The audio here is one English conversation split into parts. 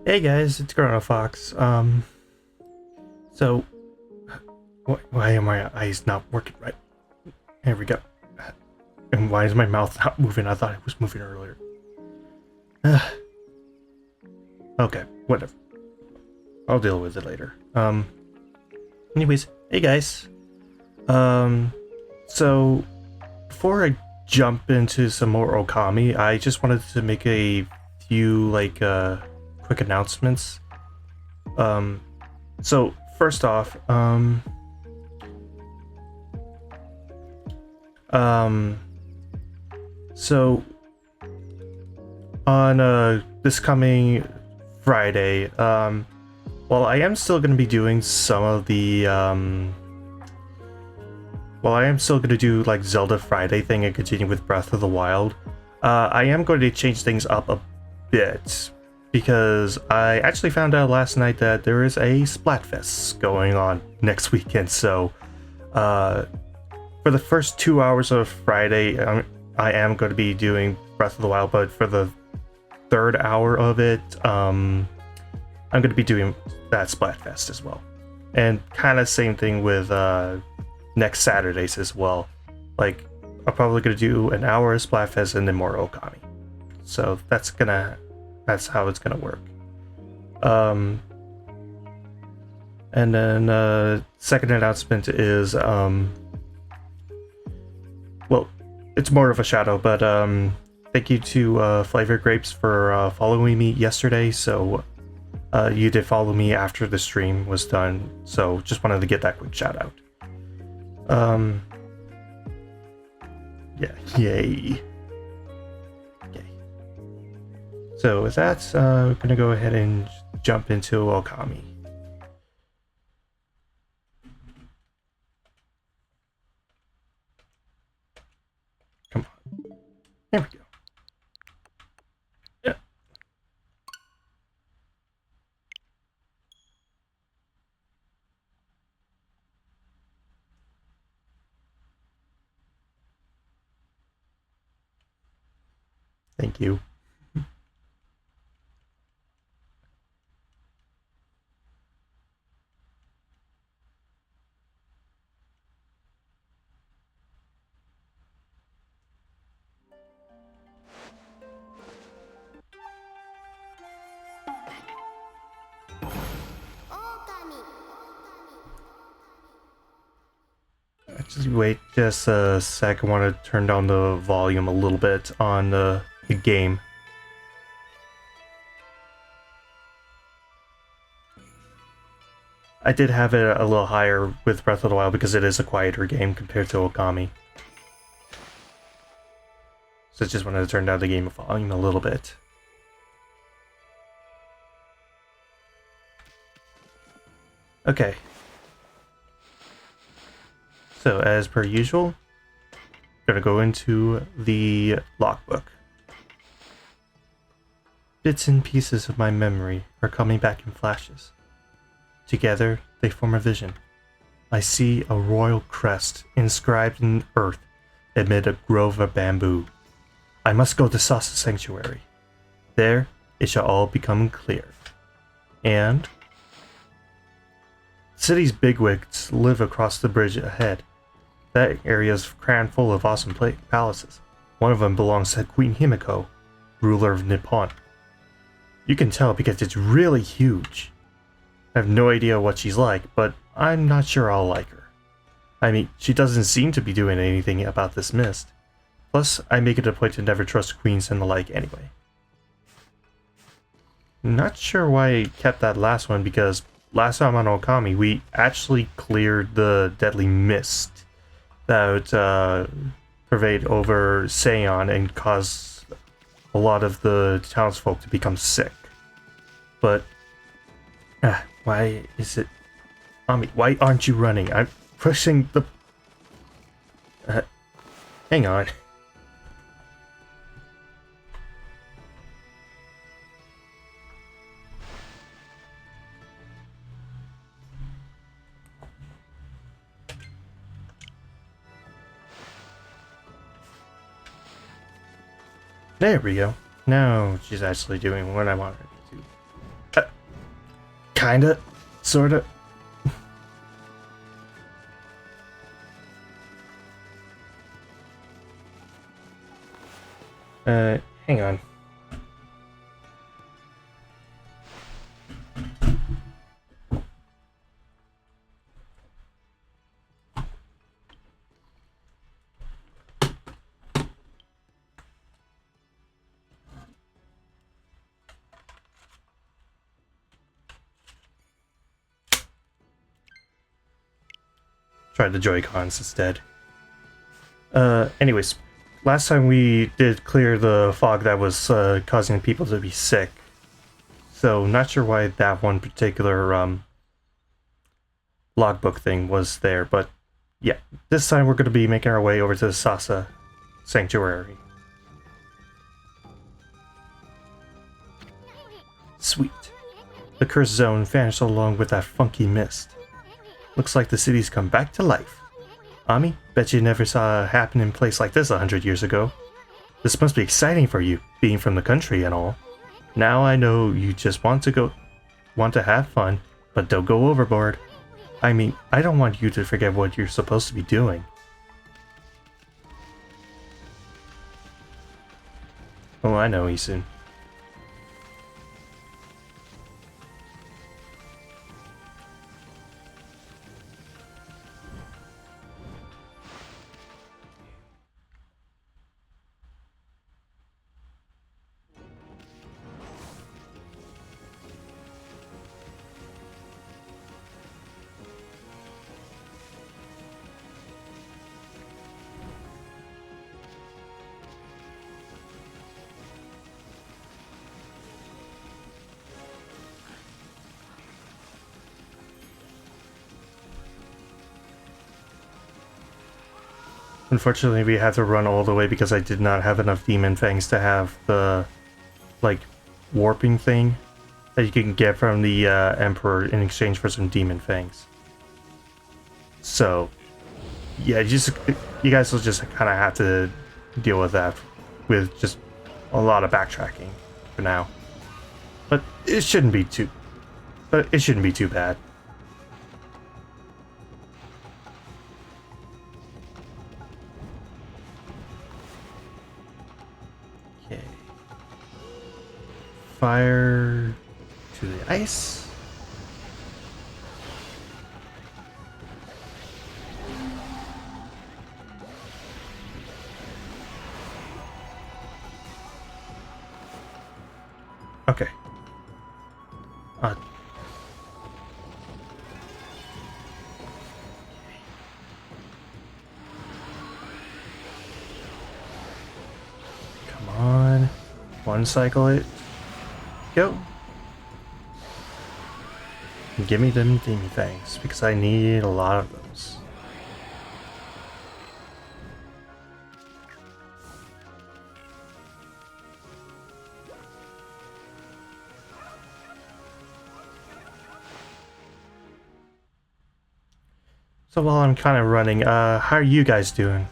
Hey guys, it's Corona Fox. So why are my eyes not working right? Here we go. And why is my mouth not moving? I thought it was moving earlier. Okay, whatever. I'll deal with it later. Anyways, hey guys. So before I jump into some more Okami, I just wanted to make a few quick announcements. So first off, so on this coming Friday, while I am still going to be doing some of the while I am still going to do like Zelda Friday thing and continue with Breath of the Wild, I am going to change things up a bit, because I actually found out last night that there is a Splatfest going on next weekend. So for the first 2 hours of Friday, I am going to be doing Breath of the Wild, but for the third hour of it, I'm going to be doing that Splatfest as well. And kind of same thing with next Saturdays as well. Like, I'm probably going to do an hour of Splatfest and then more Okami. So that's how it's gonna work. And then second announcement is well, it's more of a shadow, but thank you to Flavor Grapes for following me yesterday. So You did follow me after the stream was done, so just wanted to get that quick shout out. Yeah, yay. Okay. So with that, we're gonna go ahead and jump into Okami. Come on. There we go. Yeah. Thank you. Just wait just a sec. I want to turn down the volume a little bit on the game. I did have it a little higher with Breath of the Wild because it is a quieter game compared to Okami. So I just wanted to turn down the game volume a little bit. Okay. So as per usual, I'm gonna go into the logbook. Bits and pieces of my memory are coming back in flashes. Together, they form a vision. I see a royal crest inscribed in earth amid a grove of bamboo. I must go to Sasa Sanctuary. There, it shall all become clear. And city's bigwigs live across the bridge ahead. That area is crammed full of awesome palaces. One of them belongs to Queen Himiko, ruler of Nippon. You can tell because it's really huge. I have no idea what she's like, but I'm not sure I'll like her. I mean, she doesn't seem to be doing anything about this mist. Plus, I make it a point to never trust queens and the like anyway. Not sure why I kept that last one, because last time on Okami, we actually cleared the deadly mist that would pervade over Seon and cause a lot of the townsfolk to become sick. But why is it... Ami, why aren't you running? I'm pushing the... hang on. There we go. Now she's actually doing what I want her to do. Kinda. Sorta. Hang on. Try the Joy-Cons instead. Anyways, last time we did clear the fog that was causing people to be sick. So, not sure why that one particular logbook thing was there, but yeah. This time we're going to be making our way over to the Sasa Sanctuary. Sweet. The cursed zone vanished along with that funky mist. Looks like the city's come back to life. Ami, bet you never saw a happening place like this 100 years ago. This must be exciting for you, being from the country and all. Now I know you just want to have fun, but don't go overboard. I mean, I don't want you to forget what you're supposed to be doing. Oh, I know, Isun. Unfortunately, we had to run all the way because I did not have enough demon fangs to have the, like, warping thing that you can get from the Emperor in exchange for some demon fangs. So, yeah, you guys will just kind of have to deal with that with just a lot of backtracking for now. But it shouldn't be too bad. Okay. Fire to the ice. Okay. Come on. One cycle it. Go. Give me them demon fangs because I need a lot of those. So while I'm kind of running, how are you guys doing?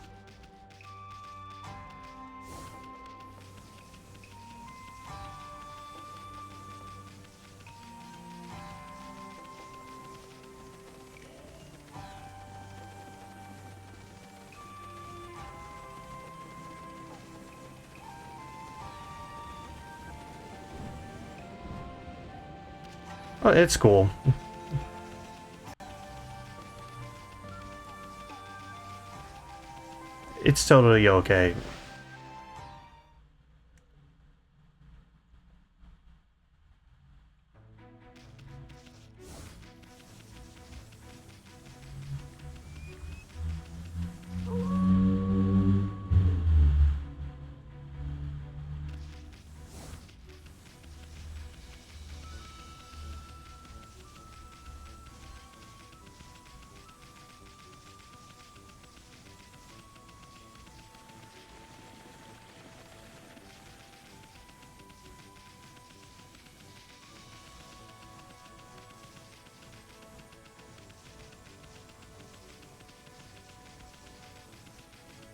Oh, it's cool. It's totally okay.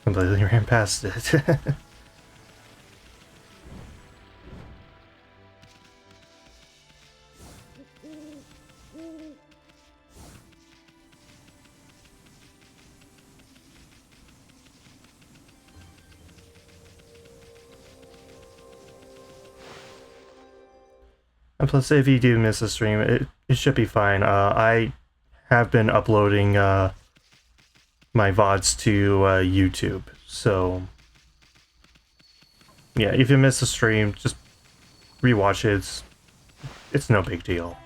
Completely ran past it. And plus, if you do miss a stream, it should be fine. I have been uploading my VODs to YouTube, so yeah, if you miss a stream, just rewatch it. It's no big deal.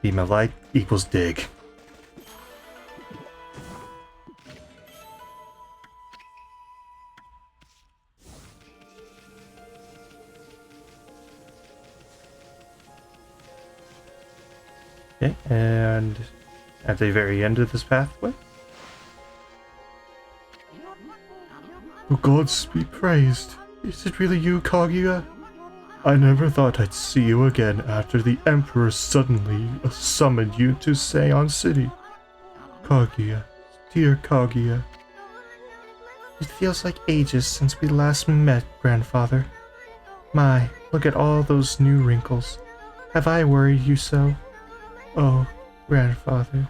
Beam of light equals dig. Okay, and at the very end of this pathway. Oh, gods be praised. Is it really you, Kaguya? I never thought I'd see you again after the Emperor suddenly summoned you to Seon City. Kaguya, dear Kaguya. It feels like ages since we last met, Grandfather. My, look at all those new wrinkles. Have I worried you so? Oh, Grandfather.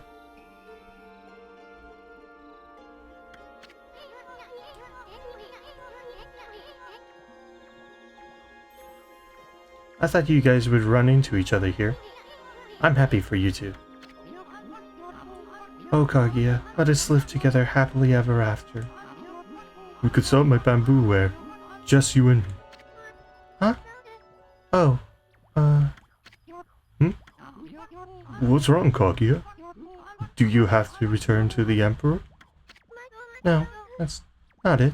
I thought you guys would run into each other here. I'm happy for you two. Oh, Kaguya, let us live together happily ever after. We could sell my bamboo ware. Just you and me. Huh? Oh, Hmm? What's wrong, Kaguya? Do you have to return to the Emperor? No, that's not it.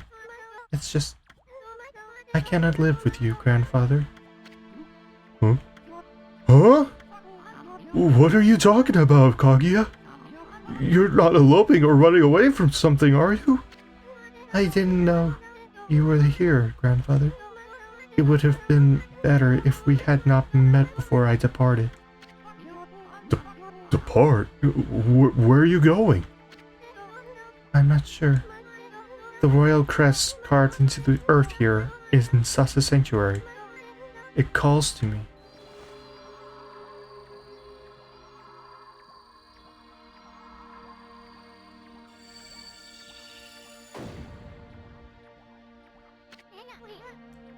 It's just... I cannot live with you, grandfather. Huh? Huh? What are you talking about, Kaguya? You're not eloping or running away from something, are you? I didn't know you were here, grandfather. It would have been better if we had not met before I departed. Depart? Where are you going? I'm not sure. The royal crest carved into the earth here is in Sasa Sanctuary. It calls to me.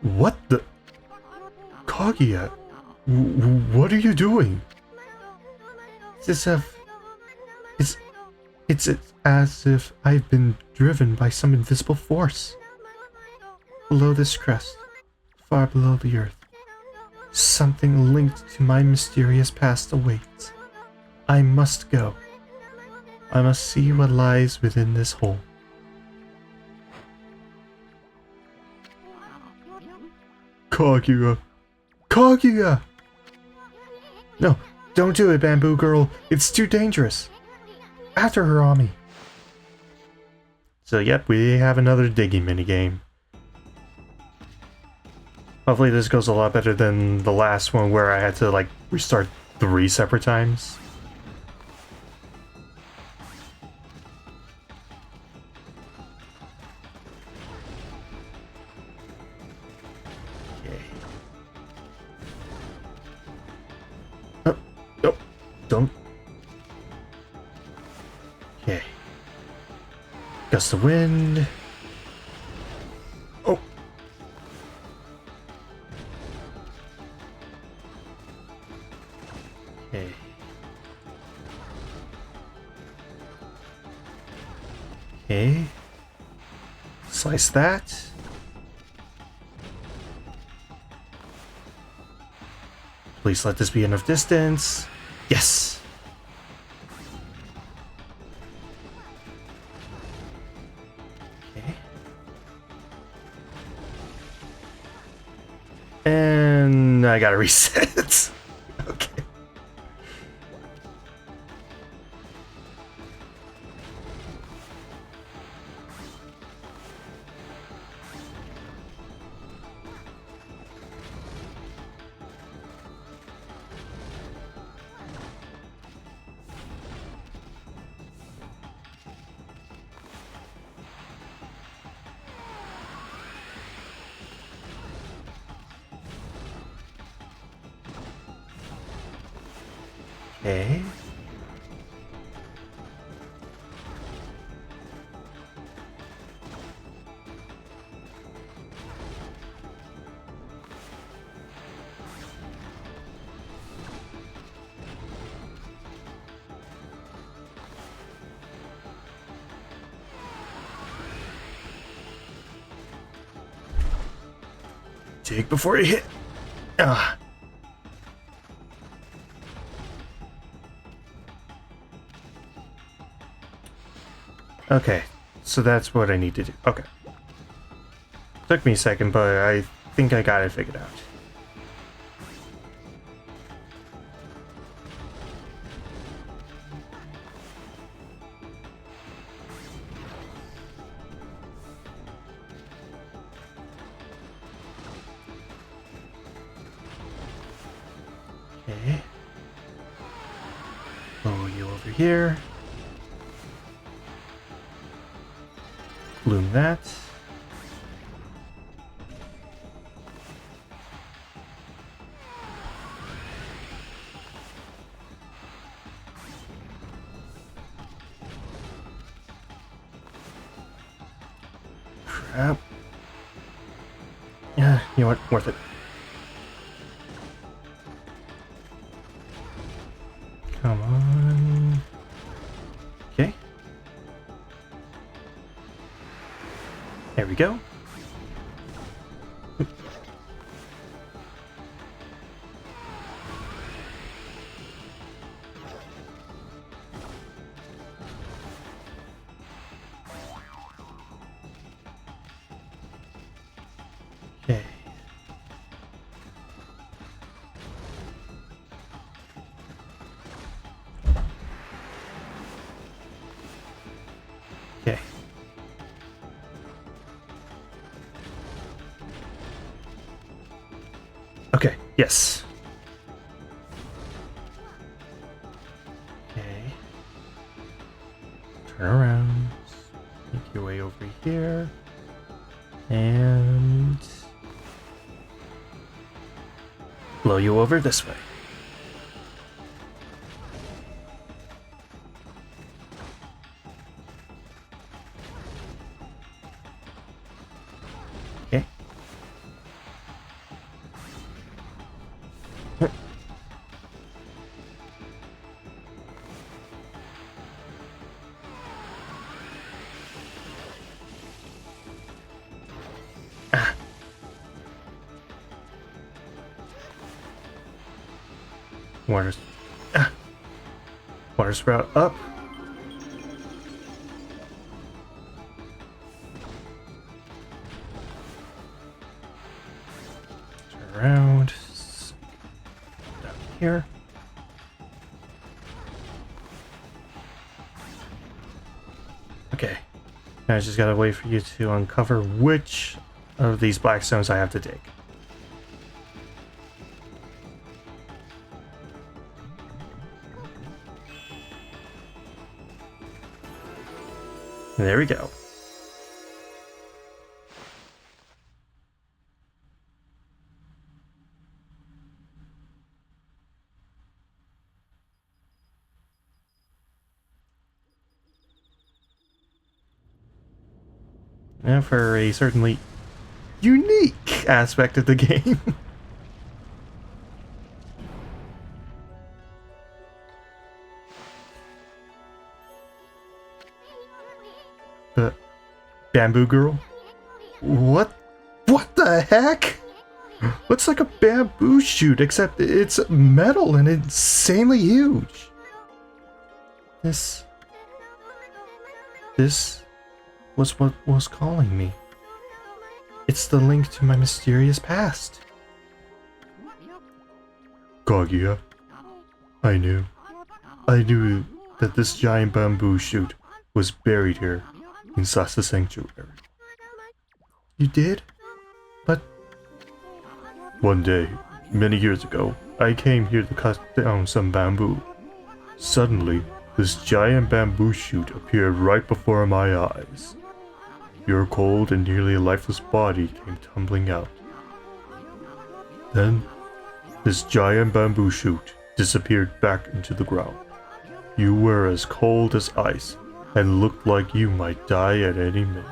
What the... Kaguya, what are you doing? It's as if I've been driven by some invisible force. Below this crest, far below the earth, something linked to my mysterious past awaits. I must go. I must see what lies within this hole. Kaguya! Kaguya! No, don't do it, Bamboo Girl. It's too dangerous. After her, Ami. So, yep, we have another digging minigame. Hopefully this goes a lot better than the last one where I had to, like, restart 3 separate times. Don't. Okay. Gust of wind. Oh. Okay. Okay. Slice that. Please let this be enough distance. Yes! Okay. And I gotta reset. Okay. Okay. Dig before you hit. Ah. Okay, so that's what I need to do. Okay. Took me a second, but I think I got it figured out. Okay. Lower you over here. Bloom that. Crap. Yeah, you know what? Worth it. Come on. Okay. Okay, yes. Okay. Turn around. Make your way over here. And blow you over this way. Okay. Water, water sprout up. Turn around. Down here. Okay. Now I just gotta wait for you to uncover which of these black stones I have to dig. There we go. And for a certainly unique aspect of the game. The bamboo girl? What the heck? Looks like a bamboo shoot, except it's metal and insanely huge. This was what was calling me. It's the link to my mysterious past. Kaguya, I knew that this giant bamboo shoot was buried here inside the sanctuary. You did? But one day, many years ago, I came here to cut down some bamboo. Suddenly, this giant bamboo shoot appeared right before my eyes. Your cold and nearly lifeless body came tumbling out. Then, this giant bamboo shoot disappeared back into the ground. You were as cold as ice and looked like you might die at any minute.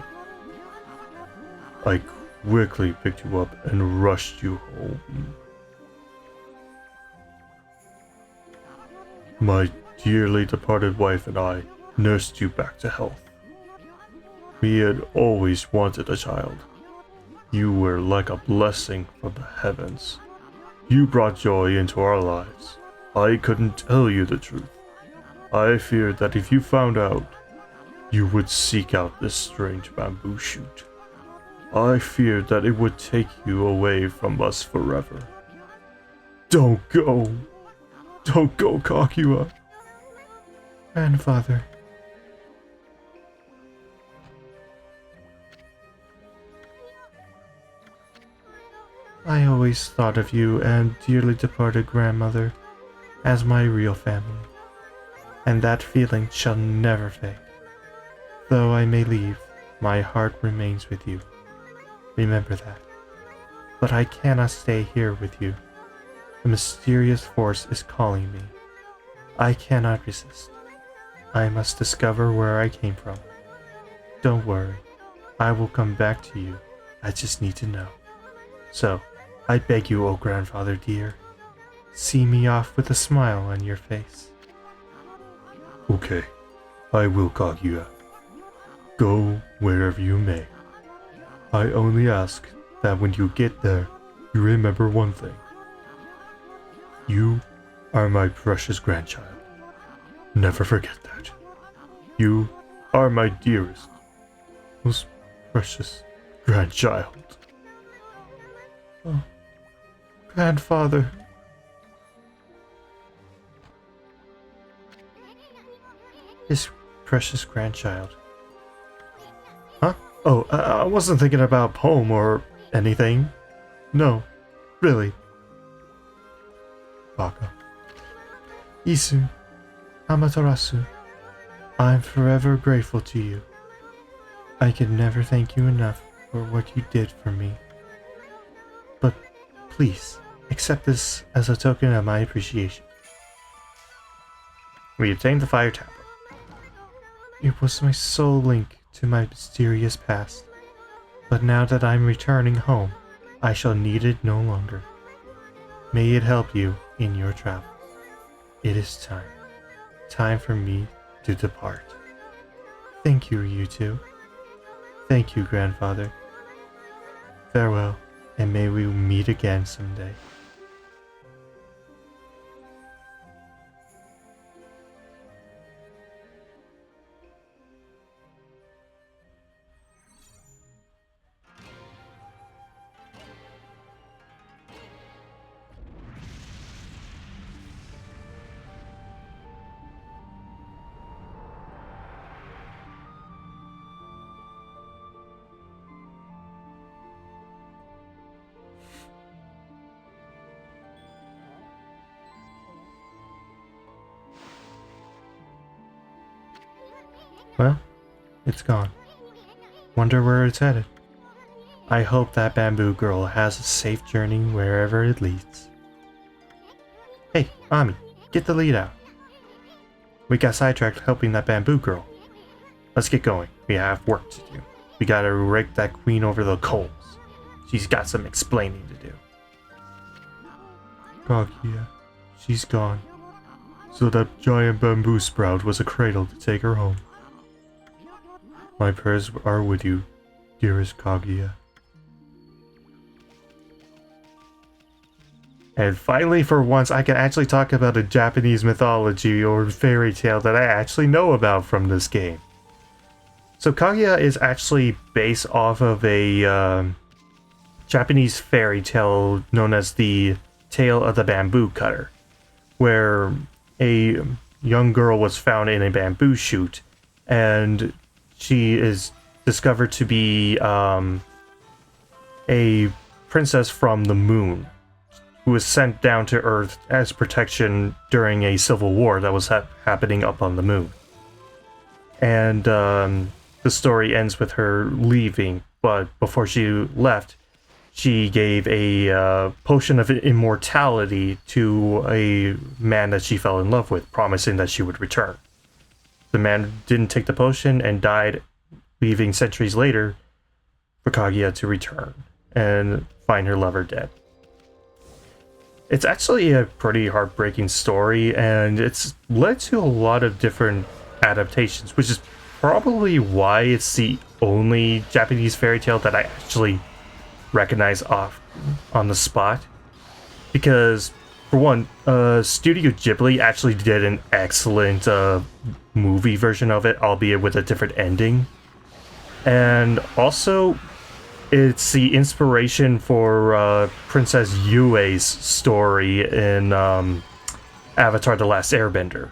I quickly picked you up and rushed you home. My dearly departed wife and I nursed you back to health. We had always wanted a child. You were like a blessing from the heavens. You brought joy into our lives. I couldn't tell you the truth. I feared that if you found out, you would seek out this strange bamboo shoot. I feared that it would take you away from us forever. Don't go. Don't go, Kaguya. Grandfather. I always thought of you and dearly departed grandmother as my real family, and that feeling shall never fade. Though I may leave, my heart remains with you. Remember that. But I cannot stay here with you. The mysterious force is calling me. I cannot resist. I must discover where I came from. Don't worry. I will come back to you. I just need to know. So, I beg you, oh grandfather dear, see me off with a smile on your face. Okay, I will, Kaguya. Go wherever you may. I only ask that when you get there, you remember one thing. You are my precious grandchild. Never forget that. You are my dearest, most precious grandchild. Oh, grandfather. His precious grandchild. Huh? Oh, I wasn't thinking about poem or anything. No, really. Baka. Isu, Amaterasu, I'm forever grateful to you. I can never thank you enough for what you did for me. But please, accept this as a token of my appreciation. We obtained the fire tablet. It was my sole link to my mysterious past. But now that I'm returning home, I shall need it no longer. May it help you in your travels. It is time. Time for me to depart. Thank you, you two. Thank you, grandfather. Farewell, and may we meet again someday. Well, it's gone. Wonder where it's headed. I hope that bamboo girl has a safe journey wherever it leads. Hey, Ami, get the lead out. We got sidetracked helping that bamboo girl. Let's get going. We have work to do. We gotta rake that queen over the coals. She's got some explaining to do. Kaguya, she's gone. So that giant bamboo sprout was a cradle to take her home. My prayers are with you, dearest Kaguya. And finally, for once, I can actually talk about a Japanese mythology or fairy tale that I actually know about from this game. So Kaguya is actually based off of a Japanese fairy tale known as the Tale of the Bamboo Cutter, where a young girl was found in a bamboo shoot, and she is discovered to be a princess from the moon, who was sent down to Earth as protection during a civil war that was happening up on the moon. And the story ends with her leaving, but before she left, she gave a potion of immortality to a man that she fell in love with, promising that she would return. The man didn't take the potion and died, leaving centuries later for Kaguya to return and find her lover dead. It's actually a pretty heartbreaking story, and it's led to a lot of different adaptations, which is probably why it's the only Japanese fairy tale that I actually recognize off on the spot. Because, for one, Studio Ghibli actually did an excellent movie version of it, albeit with a different ending. And also, it's the inspiration for Princess Yue's story in Avatar: The Last Airbender.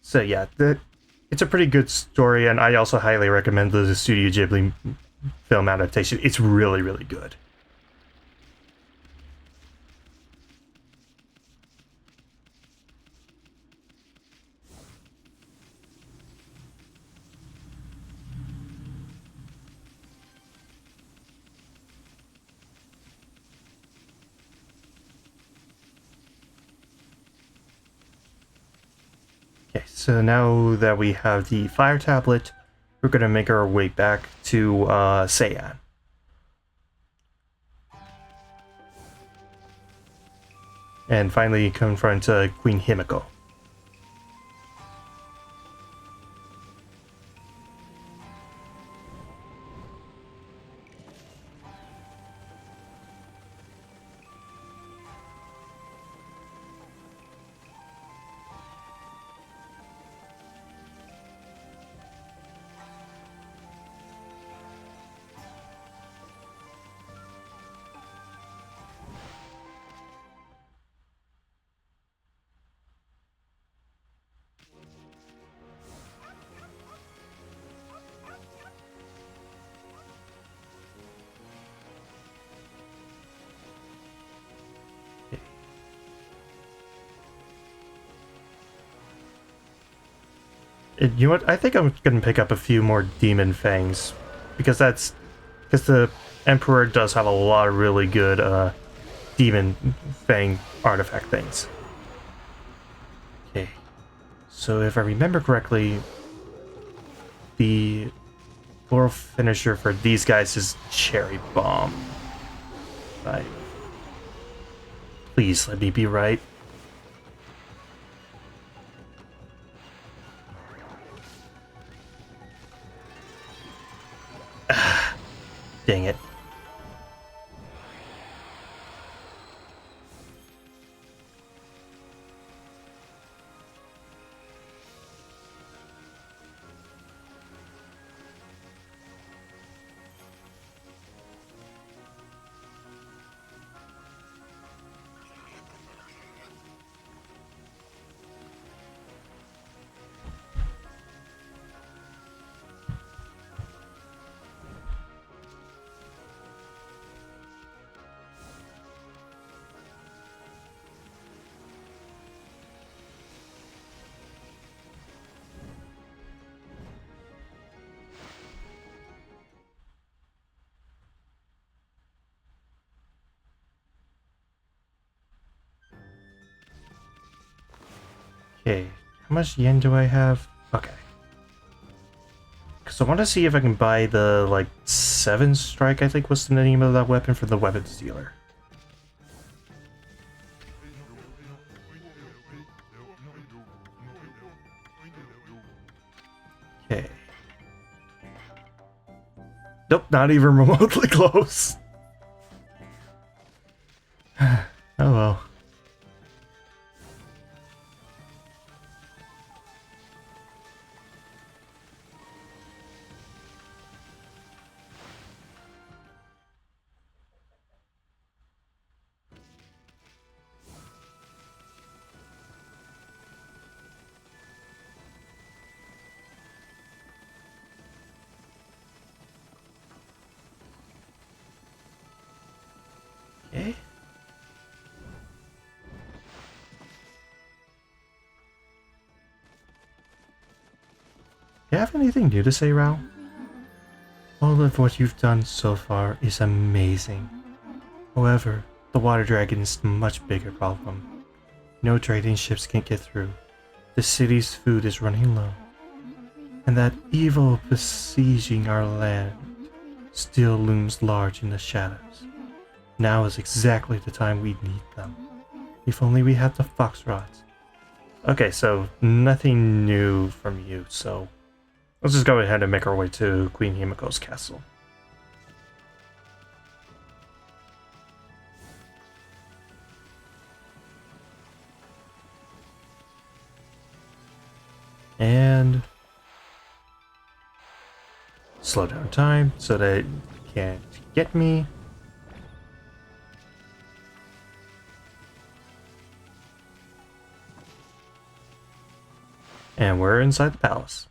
So yeah, it's a pretty good story, and I also highly recommend the Studio Ghibli film adaptation. It's really, really good. Okay, so now that we have the fire tablet, we're going to make our way back to Seian. And finally confront Queen Himiko. You know what? I think I'm gonna pick up a few more demon fangs because the Emperor does have a lot of really good demon fang artifact things. Okay, so if I remember correctly, the floral finisher for these guys is Cherry Bomb. Right. Please let me be right. Dang it. Okay, how much yen do I have? Okay. Because I want to see if I can buy the, like, 7 strike, I think was the name of that weapon, from the weapons dealer. Okay. Nope, not even remotely close. Oh well. Okay. You have anything new to say, Rao? All of what you've done so far is amazing. However, the water dragon is a much bigger problem. No trading ships can get through. The city's food is running low. And that evil besieging our land still looms large in the shadows. Now is exactly the time we need them. If only we had the fox rods. Okay, so nothing new from you, so let's just go ahead and make our way to Queen Himiko's castle. And slow down time so that it can't get me. And we're inside the palace.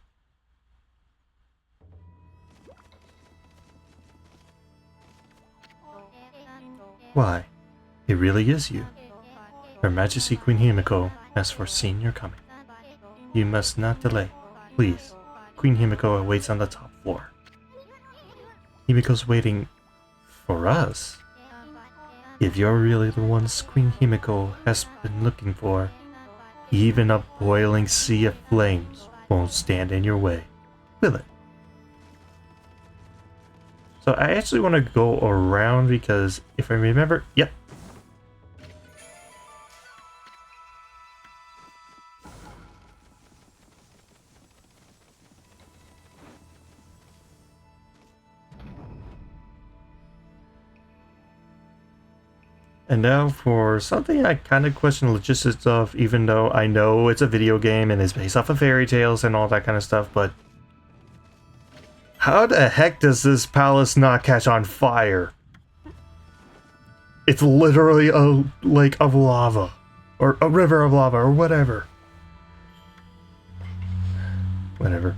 Why, it really is you. Her Majesty Queen Himiko has foreseen your coming. You must not delay, please. Queen Himiko awaits on the top floor. Himiko's waiting for us? If you're really the ones Queen Himiko has been looking for, even a boiling sea of flames won't stand in your way, will it? So I actually want to go around because if I remember, yep. And now for something I kind of question the logistics of, even though I know it's a video game and it's based off of fairy tales and all that kind of stuff, but how the heck does this palace not catch on fire? It's literally a lake of lava, or a river of lava, or whatever. Whatever.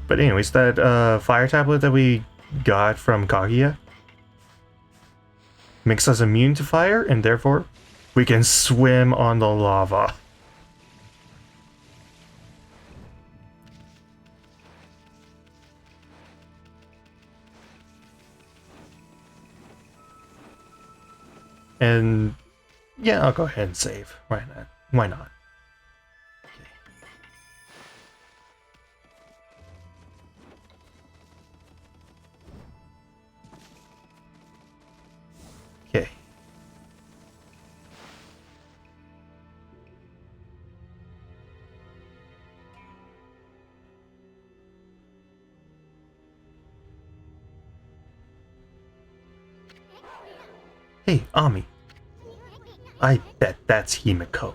But anyways, that fire tablet that we got from Kaguya makes us immune to fire, and therefore we can swim on the lava. And yeah, I'll go ahead and save. Why not? Why not? Okay. Hey, Ami. I bet that's Himiko.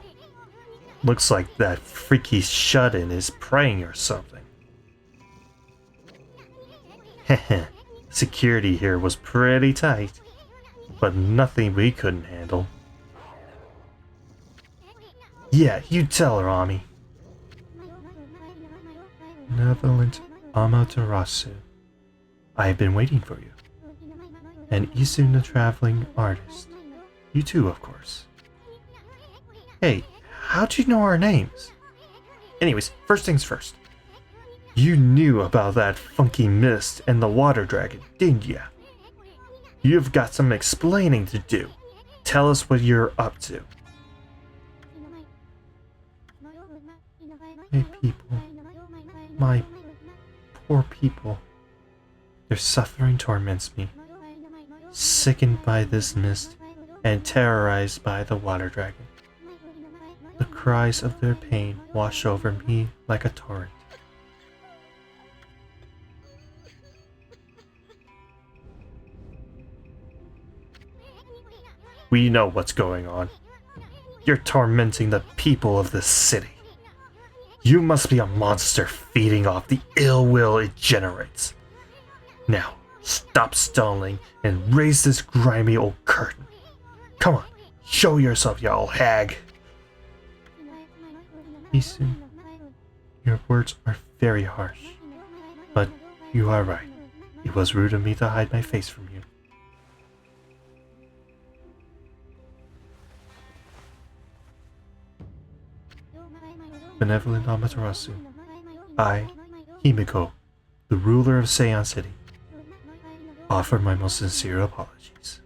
Looks like that freaky shut-in is praying or something. Heh. Security here was pretty tight, but nothing we couldn't handle. Yeah, you tell her, Ami. Benevolent Amaterasu. I have been waiting for you. And Isun the traveling artist. You too, of course. Hey, how'd you know our names? Anyways, first things first. You knew about that funky mist and the water dragon, didn't ya? You've got some explaining to do. Tell us what you're up to. Hey people. My poor people. Their suffering torments me. Sickened by this mist and terrorized by the water dragon. The cries of their pain wash over me like a torrent. We know what's going on. You're tormenting the people of this city. You must be a monster feeding off the ill will it generates. Now, stop stalling and raise this grimy old curtain. Come on, show yourself, you old hag. Isun, your words are very harsh, but you are right. It was rude of me to hide my face from you. Benevolent Amaterasu, I, Himiko, the ruler of Seion City, offer my most sincere apologies.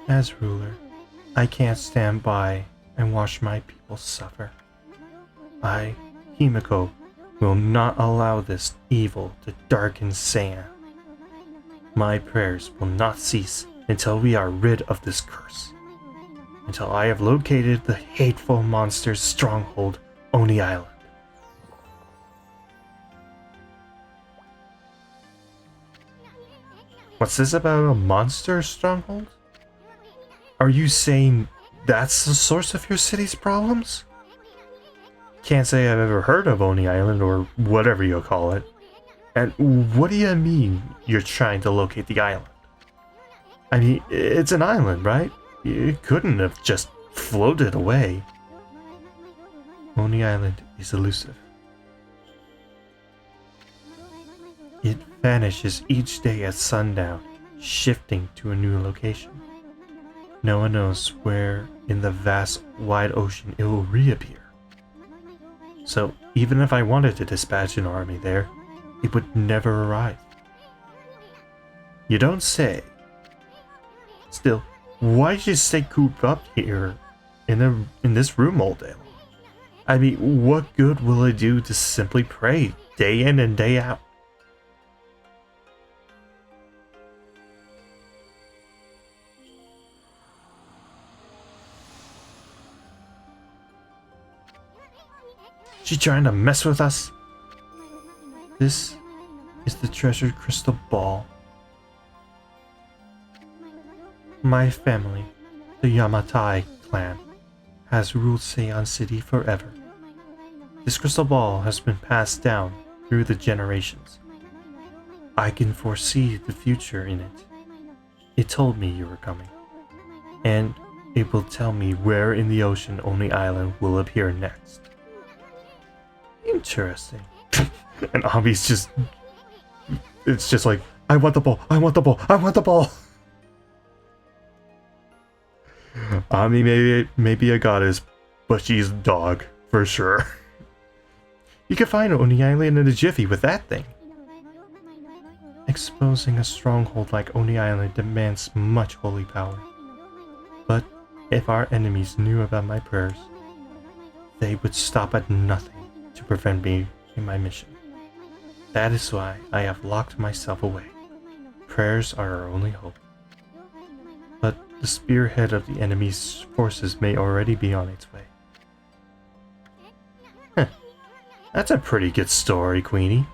As ruler, I can't stand by and watch my people suffer. I, Himiko, will not allow this evil to darken Seion. My prayers will not cease until we are rid of this curse. Until I have located the hateful monster's stronghold, Oni Island. What's this about a monster stronghold? Are you saying that's the source of your city's problems? Can't say I've ever heard of Oni Island or whatever you'll call it. And what do you mean you're trying to locate the island? I mean, it's an island, right? It couldn't have just floated away. Oni Island is elusive. It vanishes each day at sundown, shifting to a new location. No one knows where in the vast, wide ocean it will reappear. So, even if I wanted to dispatch an army there, it would never arrive. You don't say. Still, why did you stay cooped up here in this room all day long? I mean, what good will it do to simply pray day in and day out? She trying to mess with us? This is the treasured crystal ball. My family, the Yamatai clan, has ruled Seion City forever. This crystal ball has been passed down through the generations. I can foresee the future in it. It told me you were coming. And It will tell me where in the ocean Oni Island will appear next. Interesting. And Ami's just... It's just like, I want the ball, I want the ball, I want the ball! Ami may be a goddess, but she's a dog, for sure. You can find Oni Island in a jiffy with that thing. Exposing a stronghold like Oni Island demands much holy power. But if our enemies knew about my prayers, they would stop at nothing to prevent me in my mission. That is why I have locked myself away. Prayers are our only hope. But the spearhead of the enemy's forces may already be on its way. Heh. That's a pretty good story, Queenie.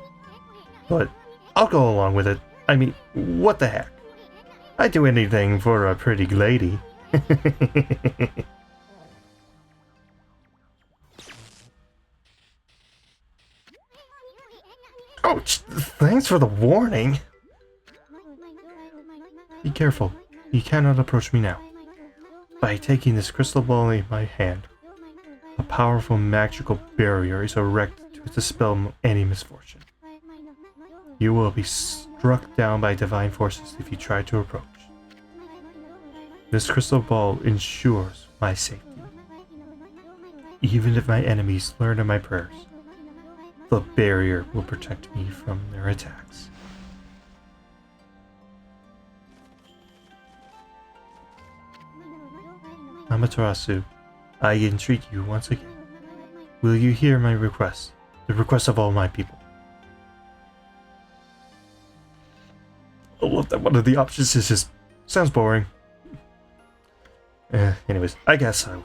But I'll go along with it. I mean, what the heck? I'd do anything for a pretty lady. Oh, thanks for the warning. Be careful. You cannot approach me now. By taking this crystal ball in my hand, a powerful magical barrier is erected to dispel any misfortune. You will be struck down by divine forces if you try to approach. This crystal ball ensures my safety. Even if my enemies learn of my prayers, the barrier will protect me from their attacks. Amaterasu, I entreat you once again. Will you hear my request, the request of all my people? I love that one of the options is just sounds boring. Anyways, I guess so.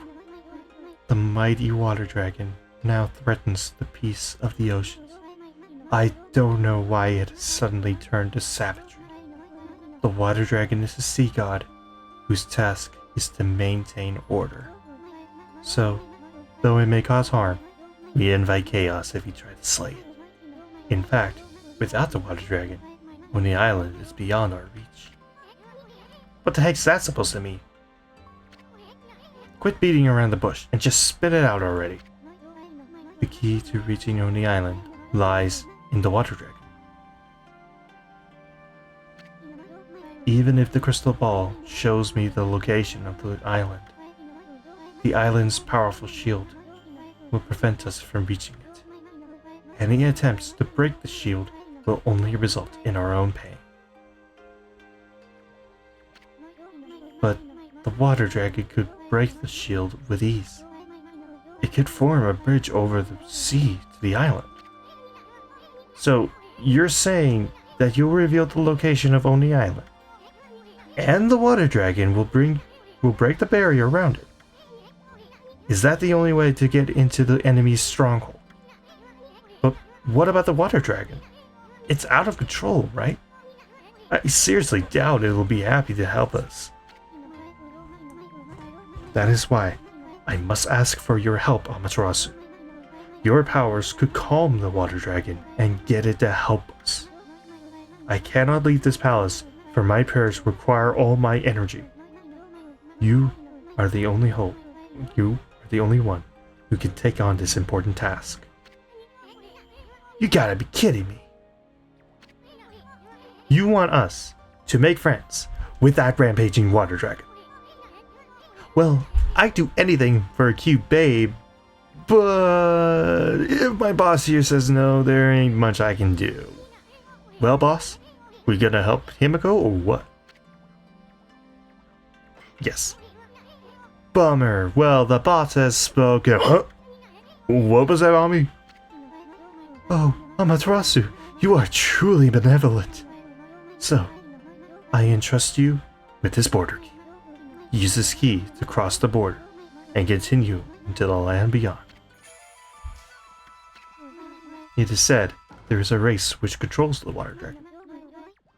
The mighty water dragon now threatens the peace of the oceans. I don't know why it has suddenly turned to savagery. The water dragon is a sea god whose task is to maintain order. So, though it may cause harm, we invite chaos if you try to slay it. In fact, without the water dragon, Oni Island is beyond our reach. What the heck's that supposed to mean? Quit beating around the bush and just spit it out already. The key to reaching Oni Island lies in the water dragon. Even if the crystal ball shows me the location of the island's powerful shield will prevent us from reaching it. Any attempts to break the shield will only result in our own pain. But the water dragon could break the shield with ease. It could form a bridge over the sea to the island. So, you're saying that you'll reveal the location of Oni Island, and the water dragon will break the barrier around it. Is that the only way to get into the enemy's stronghold? But what about the water dragon? It's out of control, right? I seriously doubt it will be happy to help us. That is why I must ask for your help, Amaterasu. Your powers could calm the water dragon and get it to help us. I cannot leave this palace, for my prayers require all my energy. You are the only hope. You are the only one who can take on this important task. You gotta be kidding me. You want us to make friends with that rampaging water dragon? Well, I'd do anything for a cute babe, but if my boss here says no, there ain't much I can do. Well, boss, we gonna help Himiko or what? Yes. Bummer. Well, the boss has spoken. Huh? What was that, Ami? Oh, Amaterasu, you are truly benevolent. So, I entrust you with this border key. Use this key to cross the border and continue into the land beyond. It is said there is a race which controls the water dragon.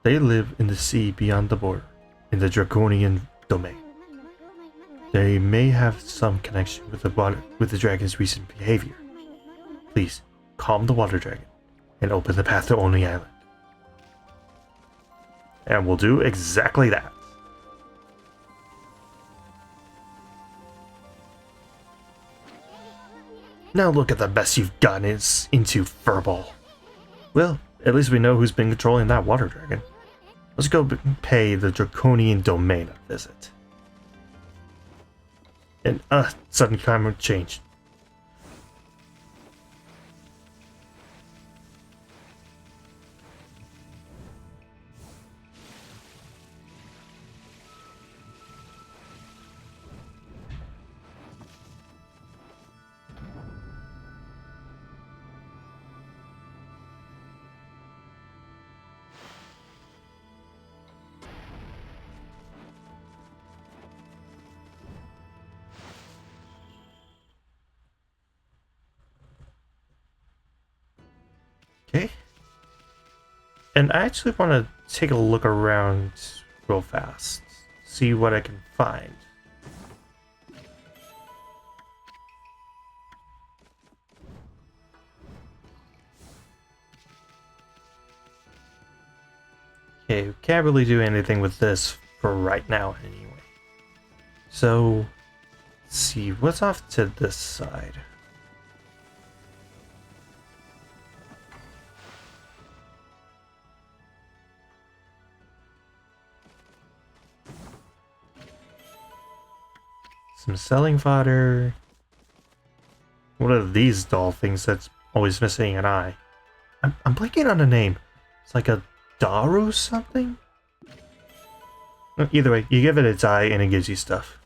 They live in the sea beyond the border, in the draconian domain. They may have some connection with the dragon's recent behavior. Please, calm the water dragon and open the path to Oni Island. And we'll do exactly that. Now look at the mess you've gotten into, Furball. Well, at least we know who's been controlling that water dragon. Let's go pay the Draconian Domain a visit. And, sudden climate change. Okay. And I actually want to take a look around real fast. See what I can find. Okay, we can't really do anything with this for right now anyway. So, let's see, what's off to this side? Some selling fodder. What are these doll things that's always missing an eye? I'm blanking on the name. It's like a Daru something? Either way, you give it its eye and it gives you stuff.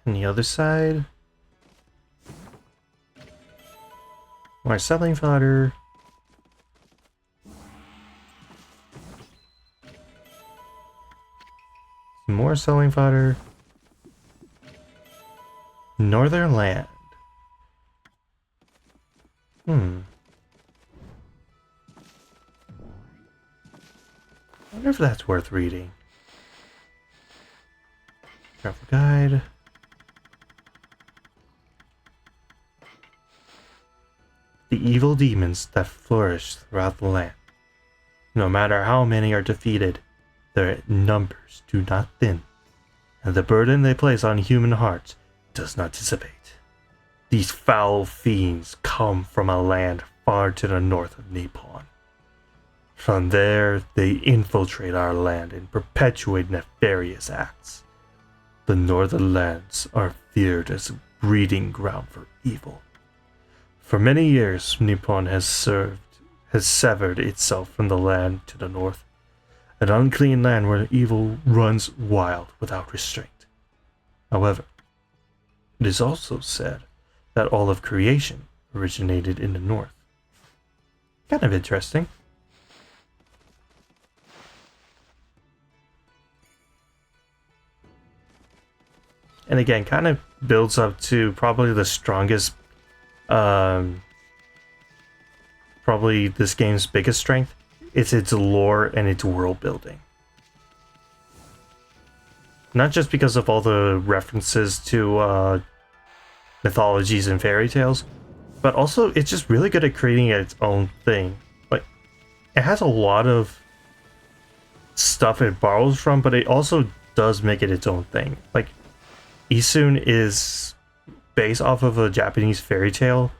On the other side, more selling fodder. Some more selling fodder. Northern Land. I wonder if that's worth reading. Travel guide. The evil demons that flourish throughout the land. No matter how many are defeated, their numbers do not thin, and the burden they place on human hearts does not dissipate. These foul fiends come from a land far to the north of Nippon. From there, they infiltrate our land and perpetuate nefarious acts. The northern lands are feared as a breeding ground for evil. For many years, Nippon has severed itself from the land to the north, an unclean land where evil runs wild without restraint. However, it is also said that all of creation originated in the north. Kind of interesting. And again, kind of builds up to probably the strongest probably this game's biggest strength. It's its lore and its world building. Not just because of all the references to mythologies and fairy tales, but also it's just really good at creating its own thing. Like, it has a lot of stuff it borrows from, but it also does make it its own thing. Like, Isun is based off of a Japanese fairy tale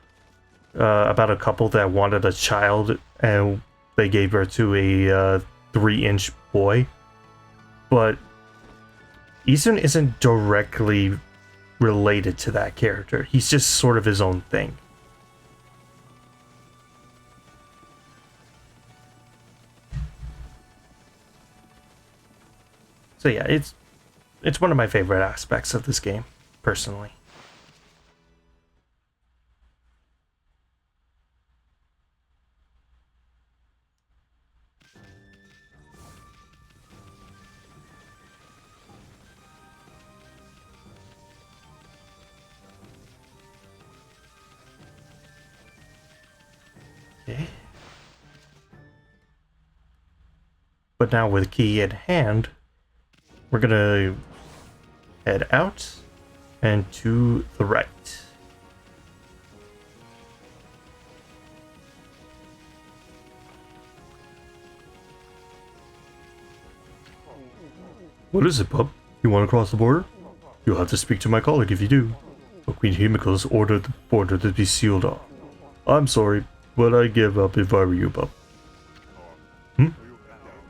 about a couple that wanted a child and they gave birth to a 3-inch boy. But Isun isn't directly related to that character. He's just sort of his own thing. So yeah, it's one of my favorite aspects of this game, personally. Okay. But now with key in hand, we're gonna head out and to the right. What is it, pup? You want to cross the border? You'll have to speak to my colleague if you do. But Queen Himiko's ordered the border to be sealed off. I'm sorry, but I'd give up if I were you, pup.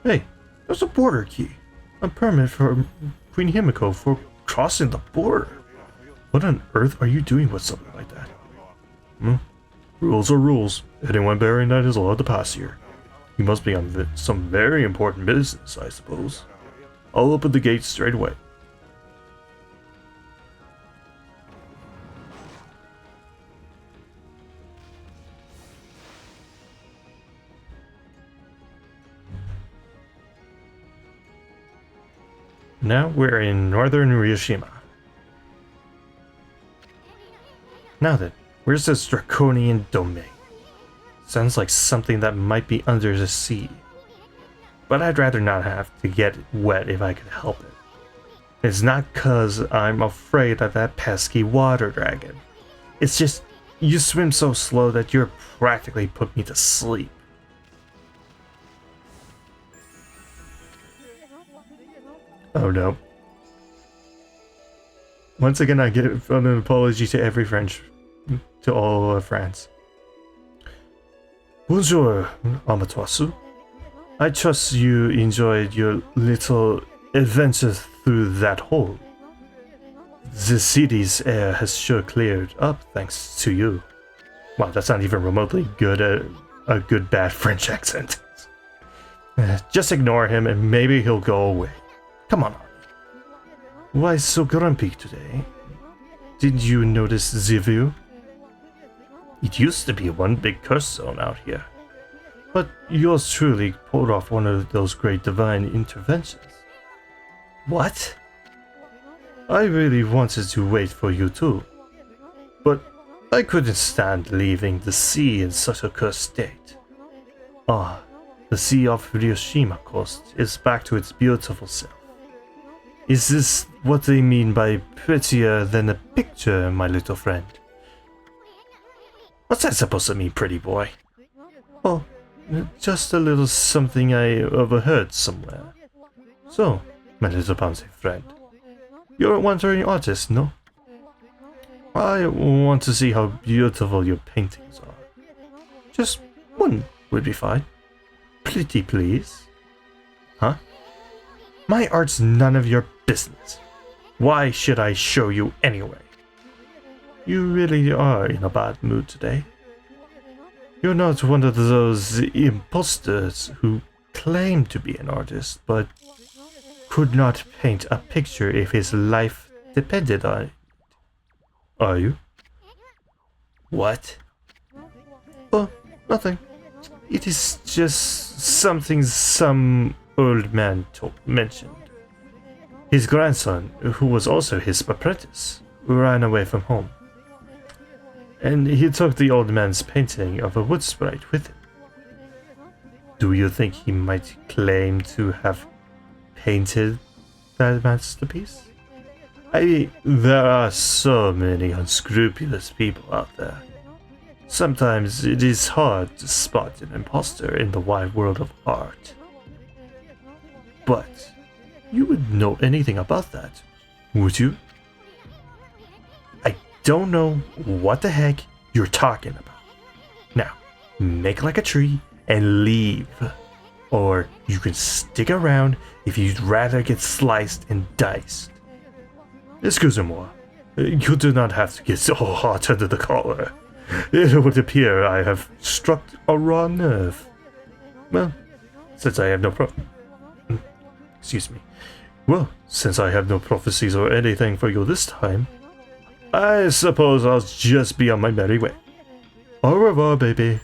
Hey, there's a border key. A permit for Queen Himiko for crossing the border. What on earth are you doing with something like that? Rules are rules. Anyone bearing that is allowed to pass here. You must be on some very important business, I suppose. I'll open the gate straight away. Now we're in northern Ryushima. Now then, where's this draconian domain? Sounds like something that might be under the sea. But I'd rather not have to get wet if I could help it. It's not 'cause I'm afraid of that pesky water dragon. It's just, you swim so slow that you're practically put me to sleep. Oh no. Once again, I give an apology to every French, to all of France. Bonjour, Amaterasu. I trust you enjoyed your little adventure through that hole. The city's air has sure cleared up thanks to you. Wow, that's not even remotely good a good bad French accent. Just ignore him and maybe he'll go away. Come on. Why so grumpy today? Did you notice the view? It used to be one big curse zone out here. But yours truly pulled off one of those great divine interventions. What? I really wanted to wait for you too. But I couldn't stand leaving the sea in such a cursed state. Ah, the sea off Ryushima coast is back to its beautiful self. Is this what they mean by prettier than a picture, my little friend? What's that supposed to mean, pretty boy? Oh, just a little something I overheard somewhere. So, my little bouncy friend, you're a wandering artist, no? I want to see how beautiful your paintings are. Just one would be fine. Pretty, please. Huh? My art's none of your business. Why should I show you anyway? You really are in a bad mood today. You're not one of those imposters who claim to be an artist, but could not paint a picture if his life depended on it. Are you? What? Oh, nothing. It is just something some old man mentioned. His grandson, who was also his apprentice, ran away from home. And he took the old man's painting of a wood sprite with him. Do you think he might claim to have painted that masterpiece? I mean, there are so many unscrupulous people out there. Sometimes it is hard to spot an imposter in the wide world of art. But you would know anything about that, would you? I don't know what the heck you're talking about. Now, make like a tree and leave. Or you can stick around if you'd rather get sliced and diced. Excusez-moi, you do not have to get so hot under the collar. It would appear I have struck a raw nerve. Well, since I have no since I have no prophecies or anything for you this time, I suppose I'll just be on my merry way. Au revoir, baby.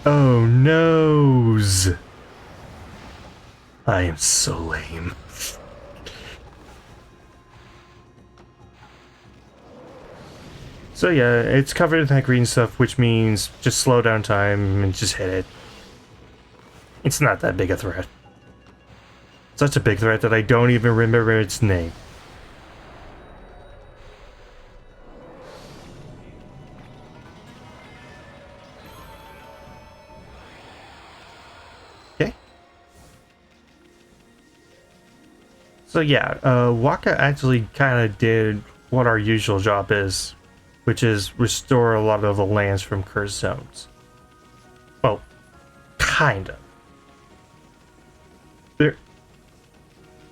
Oh noes! I am so lame. So yeah, it's covered in that green stuff, which means just slow down time and just hit it. It's not that big a threat. Such a big threat that I don't even remember its name. Okay. So yeah, Waka actually kind of did what our usual job is, which is restore a lot of the lands from cursed zones. Well, kinda. There.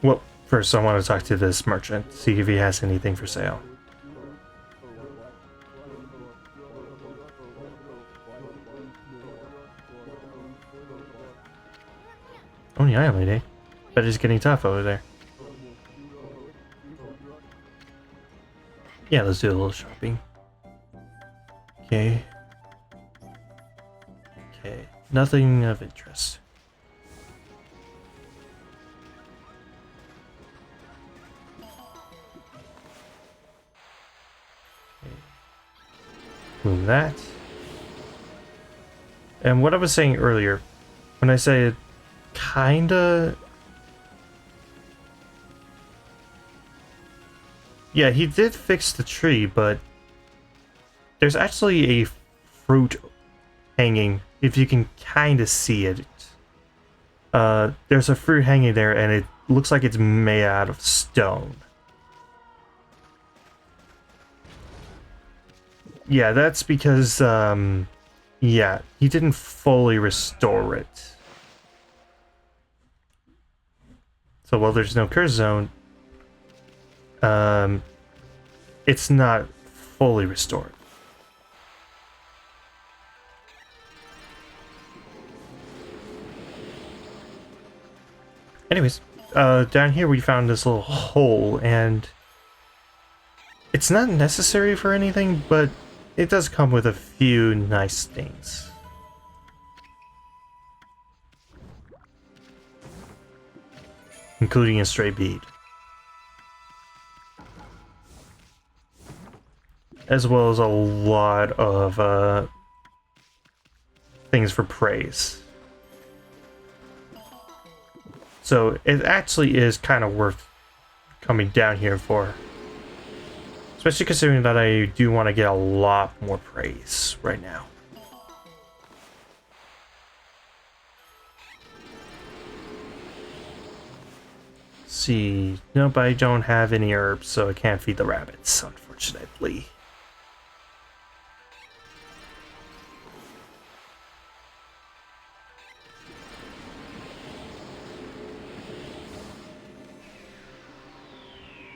Well, first I want to talk to this merchant, see if he has anything for sale. Oh yeah, I mean, but it's getting tough over there. Yeah, let's do a little shopping. Okay. Okay, nothing of interest. Okay. Move that. And what I was saying earlier, when I say kinda... Yeah, he did fix the tree, but there's actually a fruit hanging, if you can kind of see it. There's a fruit hanging there, and it looks like it's made out of stone. Yeah, that's because, yeah, he didn't fully restore it. So while there's no curse zone, it's not fully restored. Anyways, down here we found this little hole, and it's not necessary for anything, but it does come with a few nice things. Including a stray bead. As well as a lot of things for praise. So it actually is kind of worth coming down here for. Especially considering that I do want to get a lot more praise right now. See, nope, I don't have any herbs, so I can't feed the rabbits, unfortunately.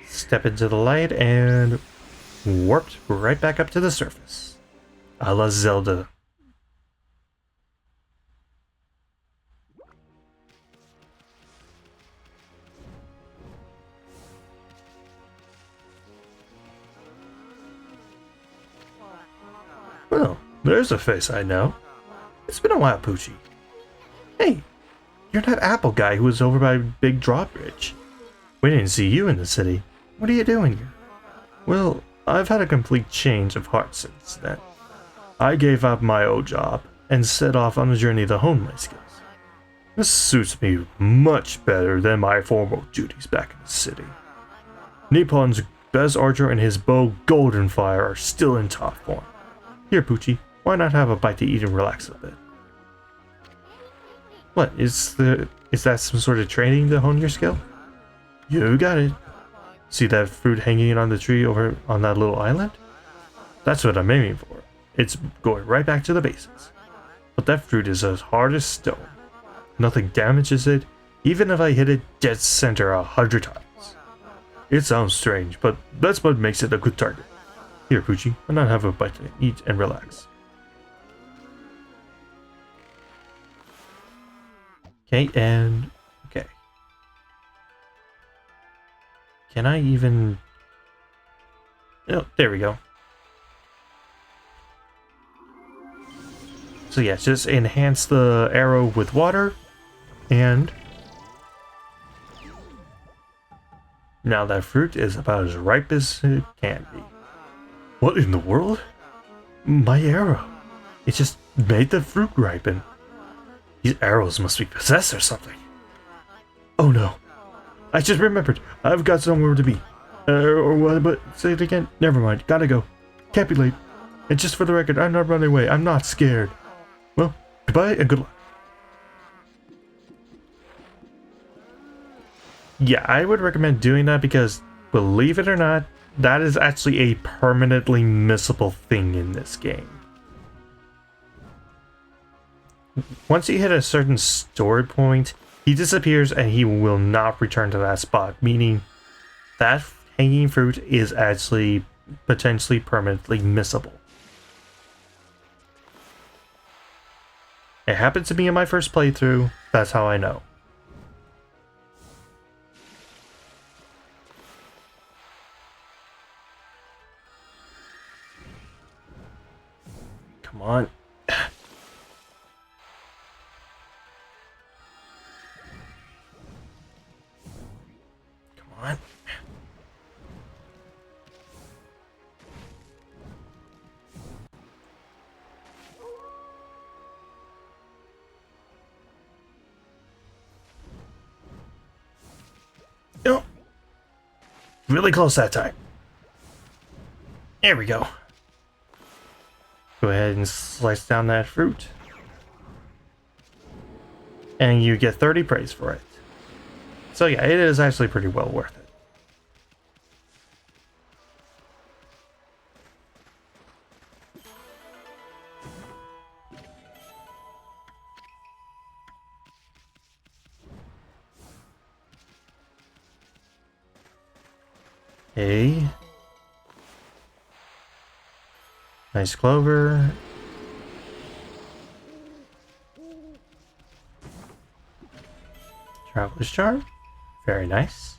Step into the light and warped right back up to the surface. A la Zelda. Well, there's a face I know. It's been a while, Poochie. Hey, you're that apple guy who was over by Big Drawbridge. We didn't see you in the city. What are you doing here? Well, I've had a complete change of heart since then. I gave up my old job and set off on a journey to hone my skills. This suits me much better than my former duties back in the city. Nippon's best archer and his bow Goldenfire are still in top form. Here, Poochie, why not have a bite to eat and relax a bit? What, is that some sort of training to hone your skill? You got it. See that fruit hanging on the tree over on that little island? That's what I'm aiming for. It's going right back to the basics. But that fruit is as hard as stone. Nothing damages it, even if I hit it dead center 100 times. It sounds strange, but that's what makes it a good target. Here, Poochie, why not have a bite to eat and relax? Okay, and... okay. Can I even... oh, there we go. So yeah, just enhance the arrow with water, and... now that fruit is about as ripe as it can be. What in the world? My arrow. It just made the fruit ripen. These arrows must be possessed or something. Oh no. I just remembered. I've got somewhere to be. Or what? But say it again. Never mind. Gotta go. Can't be late. And just for the record, I'm not running away. I'm not scared. Well, goodbye and good luck. Yeah, I would recommend doing that because, believe it or not, that is actually a permanently missable thing in this game. Once you hit a certain story point, he disappears and he will not return to that spot, meaning that hanging fruit is actually potentially permanently missable. It happened to me in my first playthrough, that's how I know. Come on. Come on. No. Really close that time. There we go. Go ahead and slice down that fruit. And you get 30 praise for it. So yeah, it is actually pretty well worth it. Hey. Nice clover. Traveler's charm. Very nice.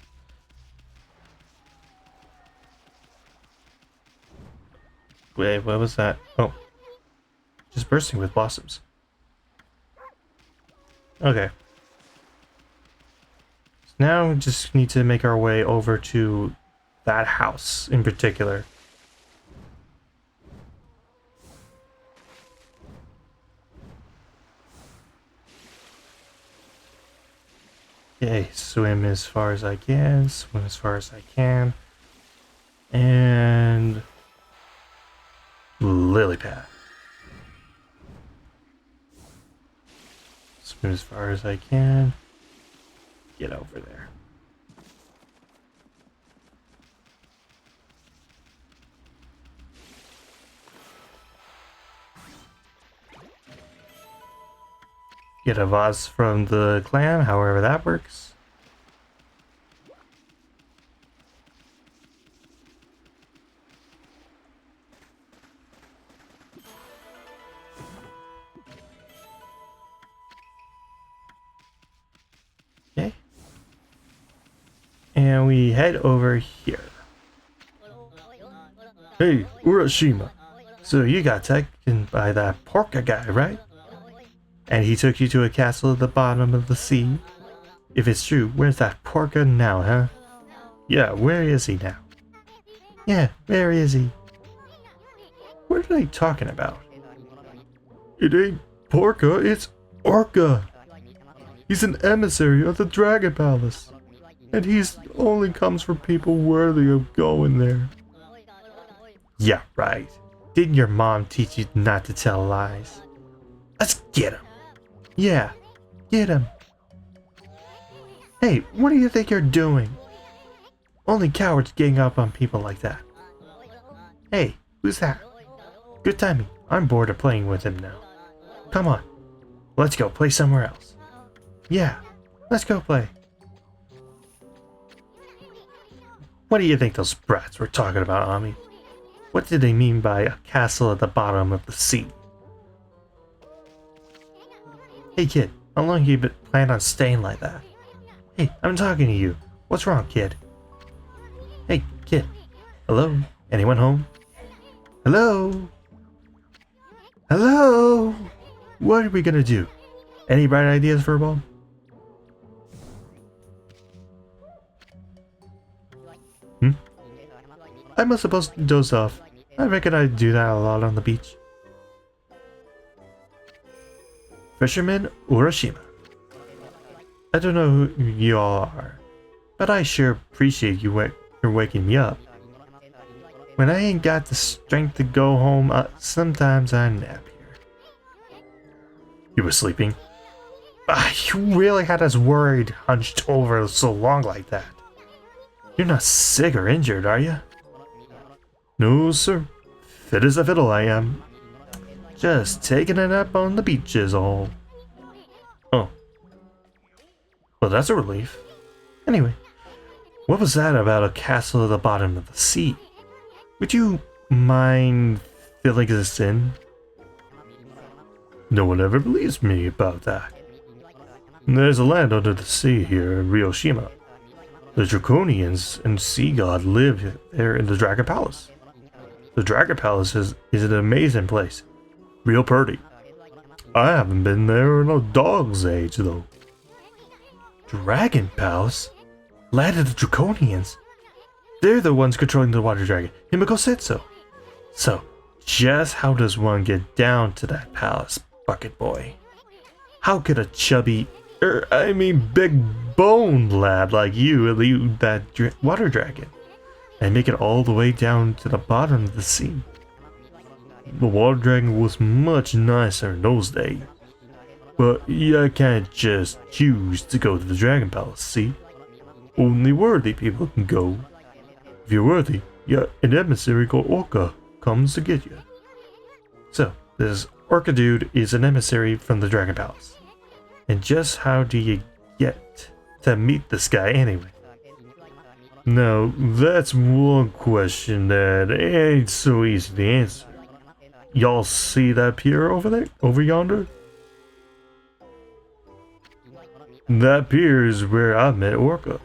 Wait, what was that? Oh. Just bursting with blossoms. Okay. So now we just need to make our way over to that house in particular. Okay, swim as far as I can, swim as far as I can. And lily pad. Swim as far as I can. Get over there. Get a vase from the clan, however that works. Okay. And we head over here. Hey, Urashima. So you got taken by that Porka guy, right? And he took you to a castle at the bottom of the sea? If it's true, where's that Porka now, huh? Yeah, where is he now? Yeah, where is he? What are they talking about? It ain't Porka, it's Orca. He's an emissary of the Dragon Palace. And he's only comes for people worthy of going there. Yeah, right. Didn't your mom teach you not to tell lies? Let's get him. Yeah, get him. Hey, what do you think you're doing? Only cowards gang up on people like that. Hey, who's that? Good timing. I'm bored of playing with him now. Come on. Let's go play somewhere else. Yeah, let's go play. What do you think those brats were talking about, Ami? What did they mean by a castle at the bottom of the sea? Hey kid, how long you been planning on staying like that? Hey, I'm talking to you. What's wrong, kid? Hey, kid. Hello? Anyone home? Hello? Hello? What are we gonna do? Any bright ideas for a ball? I must supposed to doze off. I reckon I do that a lot on the beach. Fisherman Urashima. I don't know who you all are, but I sure appreciate you're waking me up. When I ain't got the strength to go home, sometimes I nap here. You were sleeping? You really had us worried, hunched over so long like that. You're not sick or injured, are you? No, sir. Fit as a fiddle I am. Just taking a nap on the beach is all. Oh. Well, that's a relief. Anyway, what was that about a castle at the bottom of the sea? Would you mind filling this in? No one ever believes me about that. There's a land under the sea here in Ryoshima. The Draconians and Sea God live there in the Dragon Palace. The Dragon Palace is an amazing place. Real pretty. I haven't been there in a dog's age, though. Dragon Palace? Land of the Draconians? They're the ones controlling the water dragon. Himiko said so. So, just how does one get down to that palace, bucket boy? How could a chubby, big boned lad like you elude that water dragon and make it all the way down to the bottom of the sea? The water dragon was much nicer in those days. But you can't just choose to go to the Dragon Palace, see? Only worthy people can go. If you're worthy, an emissary called Orca comes to get you. So, this Orca dude is an emissary from the Dragon Palace. And just how do you get to meet this guy anyway? Now, that's one question that ain't so easy to answer. Y'all see that pier over there? Over yonder? That pier is where I met Orca.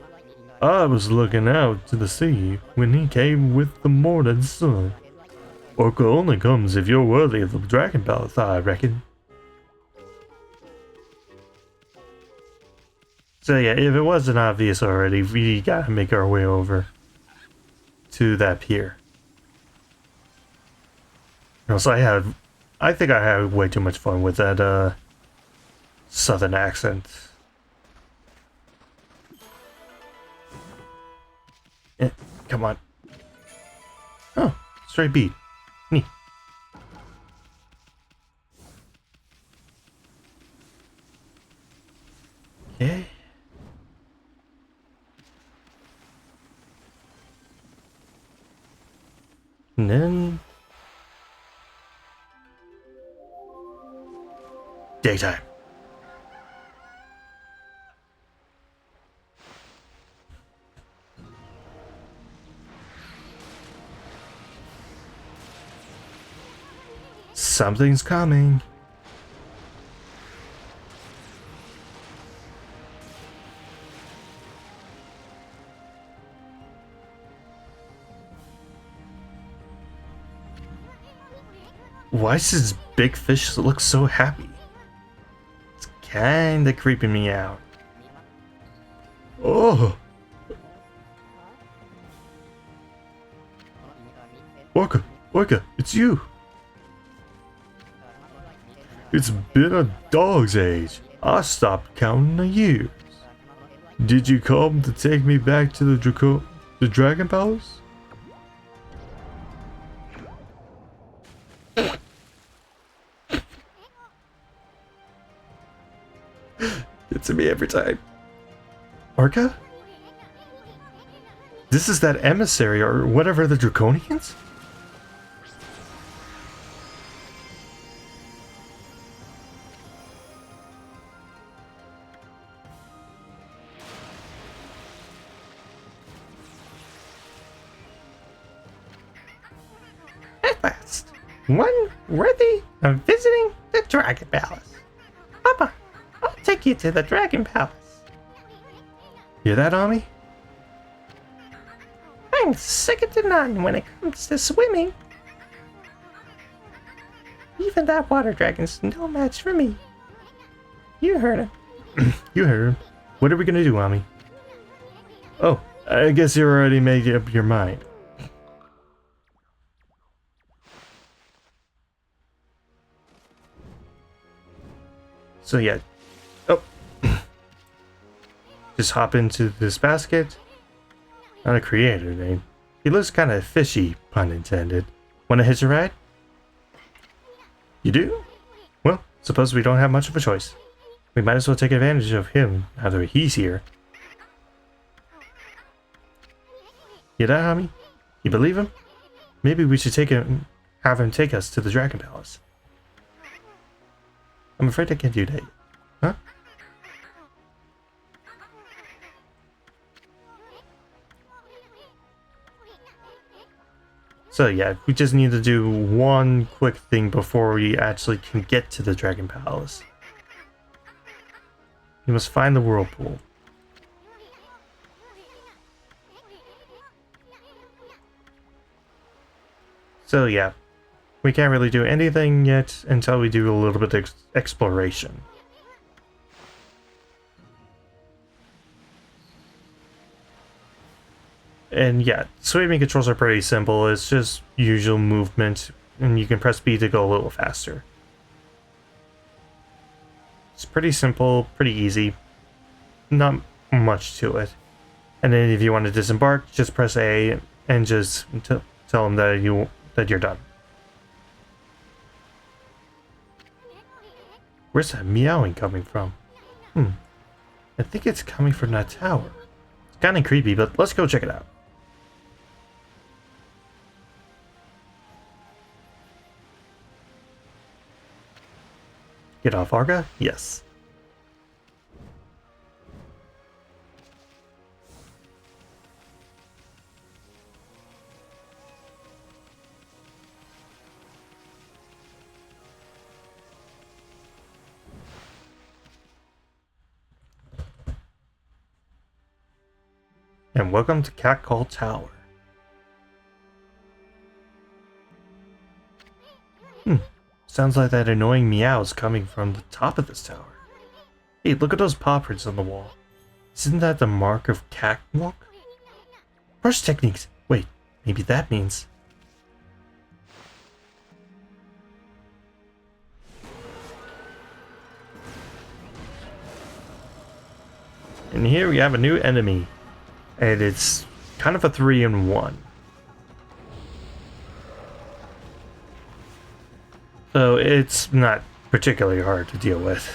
I was looking out to the sea when he came with the morning sun. Orca only comes if you're worthy of the Dragon Palace, I reckon. So yeah, if it wasn't obvious already, we gotta make our way over to that pier. Also, I think I had way too much fun with that southern accent. Come on. Oh, straight beat. Neat. Okay. And then daytime. Something's coming. Why does this big fish look so happy? It's kinda creeping me out. Oh! Orca, it's you! It's been a dog's age. I stopped counting the years. Did you come to take me back to the Dragon Palace? It's me every time. Orca? This is that emissary or whatever, the Draconians? At last, one worthy of visiting the Dragon Palace. Papa, I'll take you to the Dragon Palace. Hear that, Ami? I'm second to none when it comes to swimming. Even that water dragon's no match for me. You heard him. You heard him. What are we gonna do, Ami? Oh, I guess you already made up your mind. So yeah. Oh. Just hop into this basket. Not a creator name. He looks kind of fishy, pun intended. Wanna hitch a ride? You do? Well, suppose we don't have much of a choice. We might as well take advantage of him now that he's here. You that, homie? You believe him? Maybe we should have him take us to the Dragon Palace. I'm afraid I can't do that. Huh? So yeah, we just need to do one quick thing before we actually can get to the Dragon Palace. You must find the whirlpool. So yeah, we can't really do anything yet until we do a little bit of exploration. And yeah, swimming controls are pretty simple. It's just usual movement, and you can press B to go a little faster. It's pretty simple, pretty easy. Not much to it. And then if you want to disembark, just press A and just tell them that you're done. Where's that meowing coming from? I think it's coming from that tower. It's kind of creepy, but let's go check it out. Get off Arga? Yes. And welcome to Catcall Tower. Sounds like that annoying meows coming from the top of this tower. Hey, look at those paw prints on the wall. Isn't that the mark of catwalk? Brush techniques! Wait, maybe that means... And here we have a new enemy. And it's kind of a 3-in-1. So it's not particularly hard to deal with.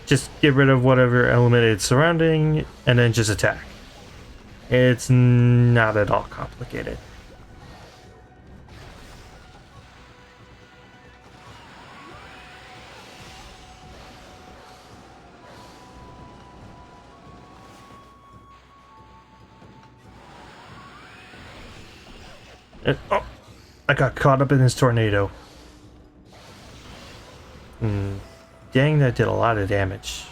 Just get rid of whatever element it's surrounding, and then just attack. It's not at all complicated. Oh! I got caught up in this tornado. Dang, that did a lot of damage.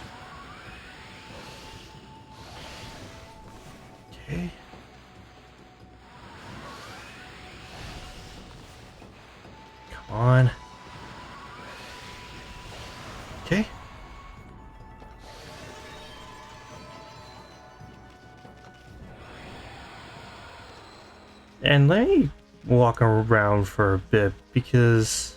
Okay. Come on. Okay. And let me walk around for a bit because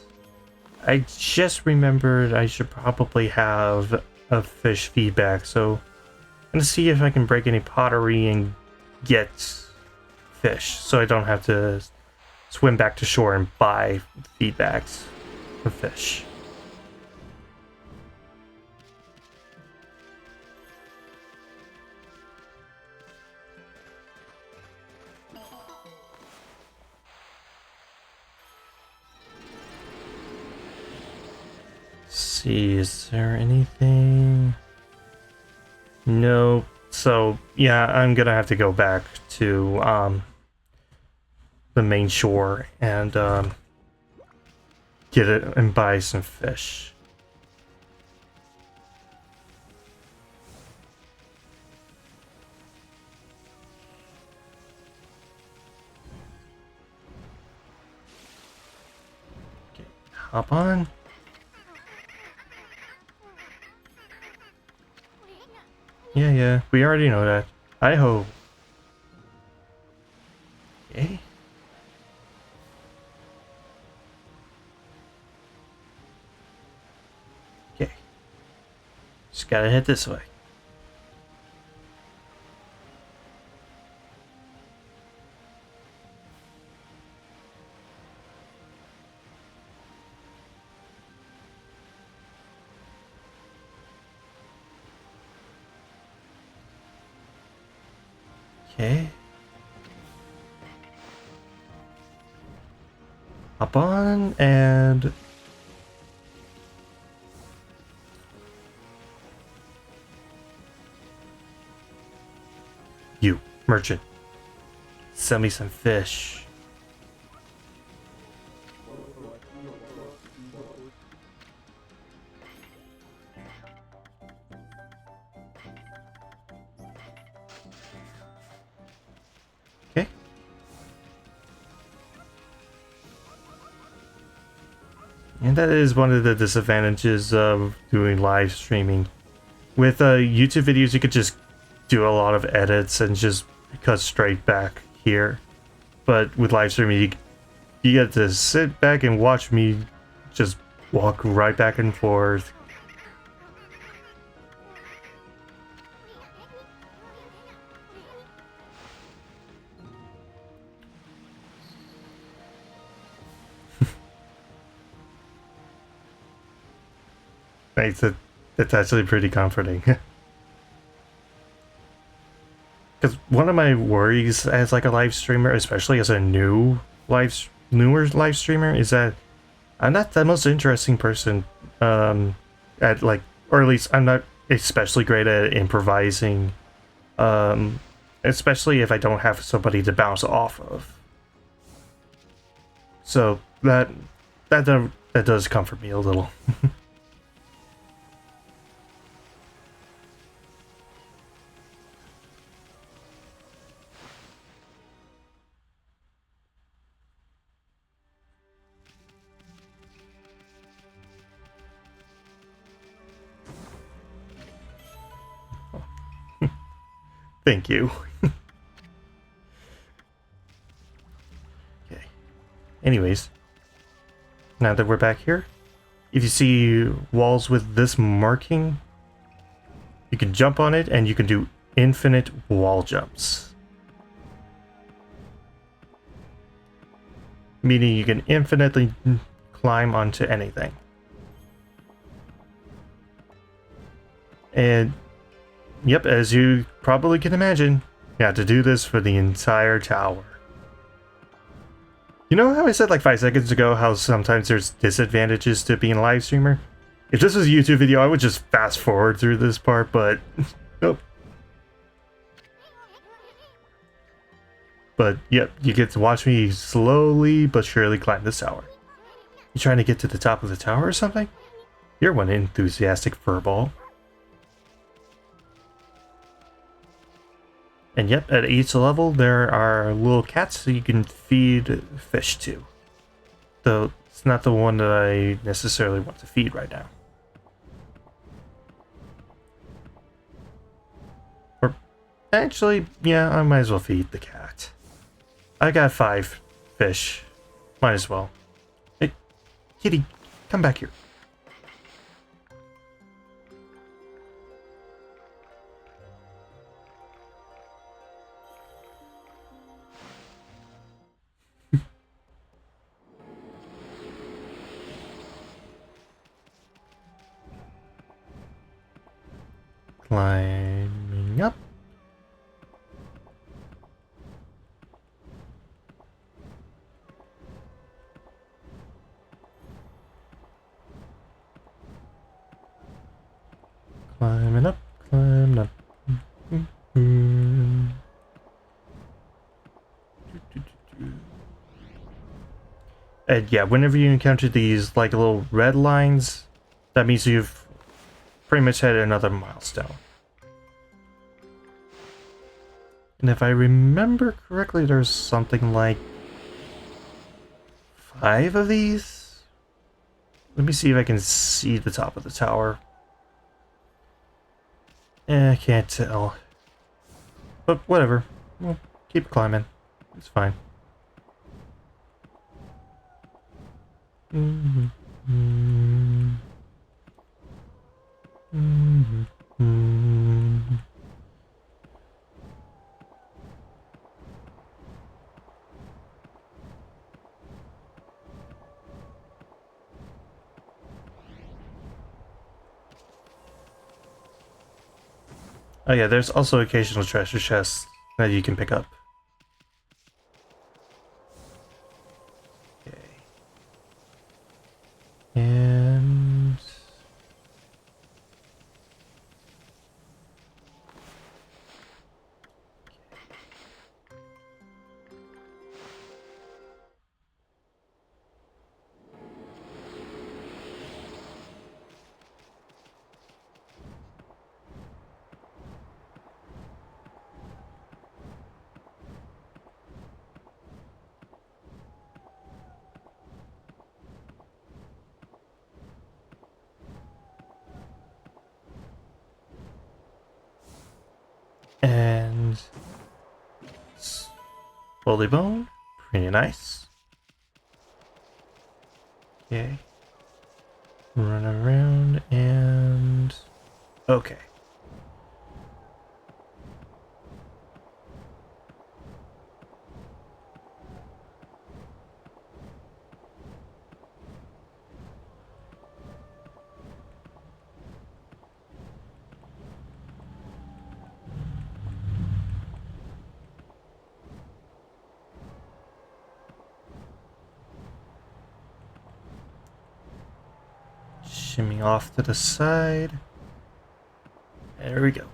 I just remembered I should probably have a fish feedback, so I'm gonna see if I can break any pottery and get fish so I don't have to swim back to shore and buy feedbacks of fish. See, is there anything? No. So yeah, I'm gonna have to go back to the main shore and get it and buy some fish. Okay, hop on. Yeah, we already know that. Hi-ho. Okay. Just gotta head this way. Okay. Hop on and... You, merchant. Sell me some fish. Okay. And that is one of the disadvantages of doing live streaming. With YouTube videos, you could just do a lot of edits and just cut straight back here. But with live streaming, you get to sit back and watch me just walk right back and forth. That's actually pretty comforting. Because one of my worries as like a live streamer, especially as a newer live streamer, is that I'm not the most interesting person at like, or at least I'm not especially great at improvising, especially if I don't have somebody to bounce off of. So that does comfort me a little. Thank you. Okay. Anyways, now that we're back here, if you see walls with this marking, you can jump on it and you can do infinite wall jumps. Meaning you can infinitely climb onto anything. And yep, as you probably can imagine, you have to do this for the entire tower. You know how I said like 5 seconds ago how sometimes there's disadvantages to being a live streamer? If this was a YouTube video, I would just fast forward through this part, but nope. But yep, you get to watch me slowly but surely climb this tower. You trying to get to the top of the tower or something? You're one enthusiastic furball. And yep, at each level there are little cats that you can feed fish to. Though it's not the one that I necessarily want to feed right now. Or actually, yeah, I might as well feed the cat. I got 5 fish. Might as well. Hey, kitty, come back here. Climbing up. Climbing up, climbing up. And yeah, whenever you encounter these like little red lines, that means you've pretty much hit another milestone. And if I remember correctly, there's something like 5 of these. Let me see if I can see the top of the tower. I can't tell. But whatever. We'll keep climbing. It's fine. Oh yeah, there's also occasional treasure chests that you can pick up. Okay. And... And... Holy bone. Pretty nice. Okay. Run around and... Okay. Shimmy off to the side. There we go.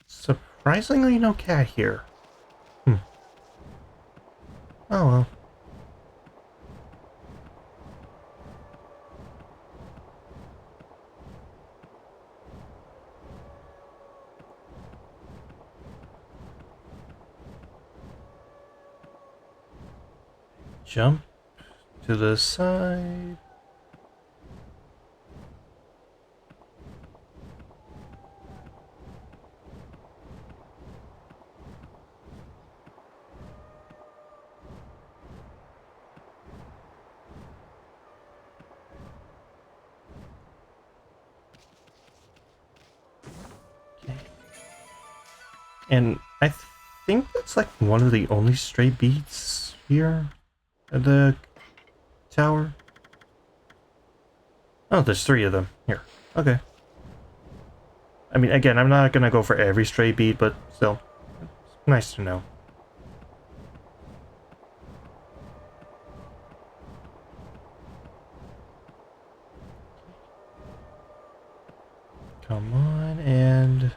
Surprisingly, no cat here. Oh well. Jump to the side. Okay. And I think that's like one of the only stray beats here at the tower. Oh, there's 3 of them here. Okay. I mean, again, I'm not gonna go for every stray beat, but still, it's nice to know. Come on, and...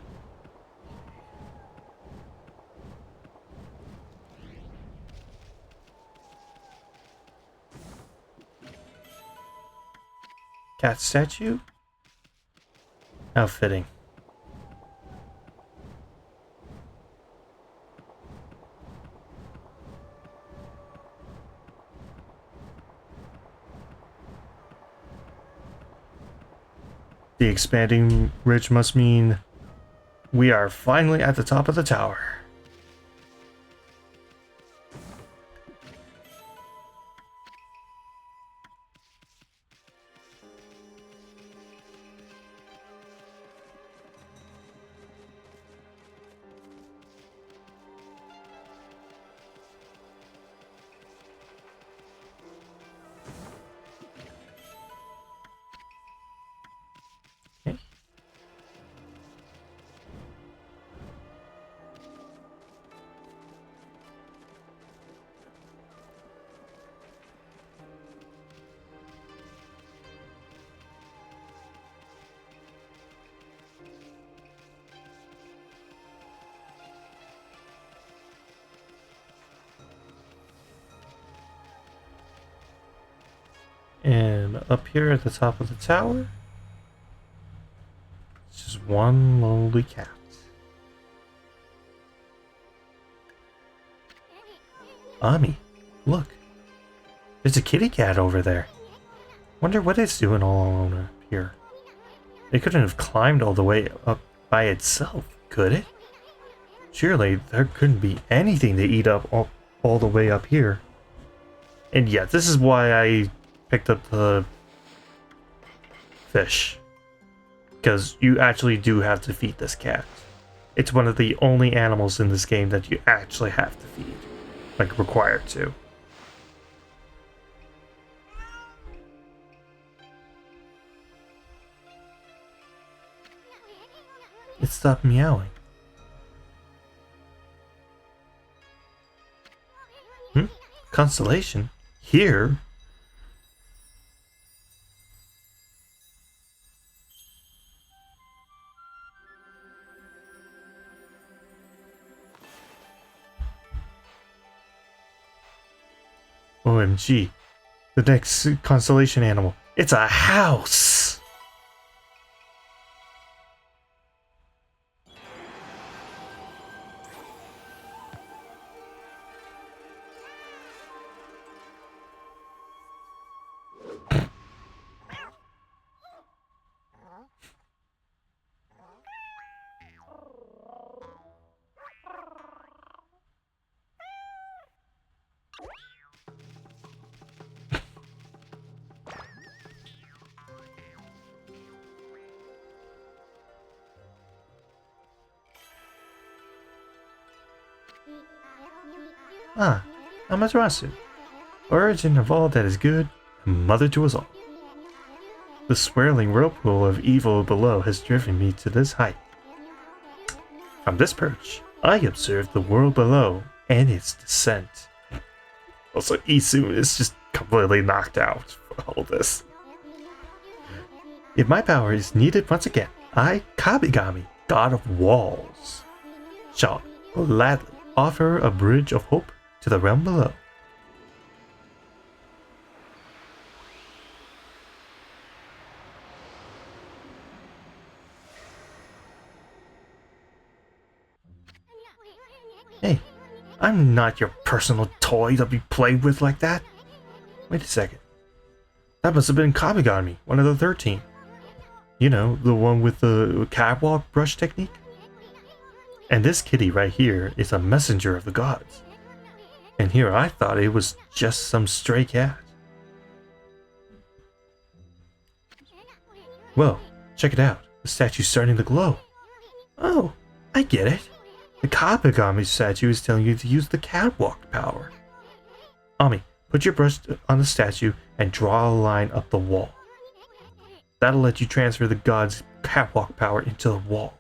Cat statue? How fitting. The expanding ridge must mean we are finally at the top of the tower. Okay. And up here at the top of the tower, it's just one lonely cat. Ami, look. There's a kitty cat over there. Wonder what it's doing all alone up here. It couldn't have climbed all the way up by itself, could it? Surely there couldn't be anything to eat up all the way up here. And yeah, this is why I picked up the fish. Because you actually do have to feed this cat. It's one of the only animals in this game that you actually have to feed. Like, required to. It stopped meowing. Constellation? Here? OMG. The next constellation animal. It's a house! Ah, Amaterasu, origin of all that is good, and mother to us all. The swirling whirlpool of evil below has driven me to this height. From this perch, I observe the world below and its descent. Also, Isu is just completely knocked out for all this. If my power is needed once again, I, Kabigami, god of walls, shall gladly offer a bridge of hope to the realm below. Hey, I'm not your personal toy to be played with like that. Wait a second. That must have been Kabigami, one of the 13. You know, the one with the catwalk brush technique? And this kitty right here is a messenger of the gods. And here I thought it was just some stray cat. Well, check it out. The statue's starting to glow. Oh, I get it. The Kabigami statue is telling you to use the catwalk power. Ami, put your brush on the statue and draw a line up the wall. That'll let you transfer the god's catwalk power into the wall.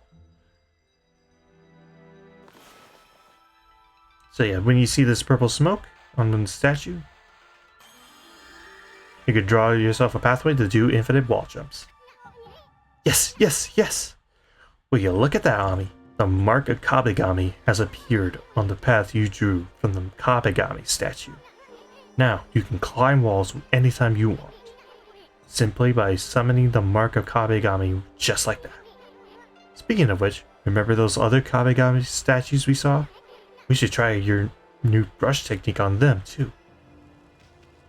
So yeah, when you see this purple smoke on the statue, you could draw yourself a pathway to do infinite wall jumps. Yes, yes, yes! Will you look at that, Ami? The mark of Kabigami has appeared on the path you drew from the Kabigami statue. Now, you can climb walls anytime you want, simply by summoning the mark of Kabigami just like that. Speaking of which, remember those other Kabigami statues we saw? We should try your new brush technique on them too.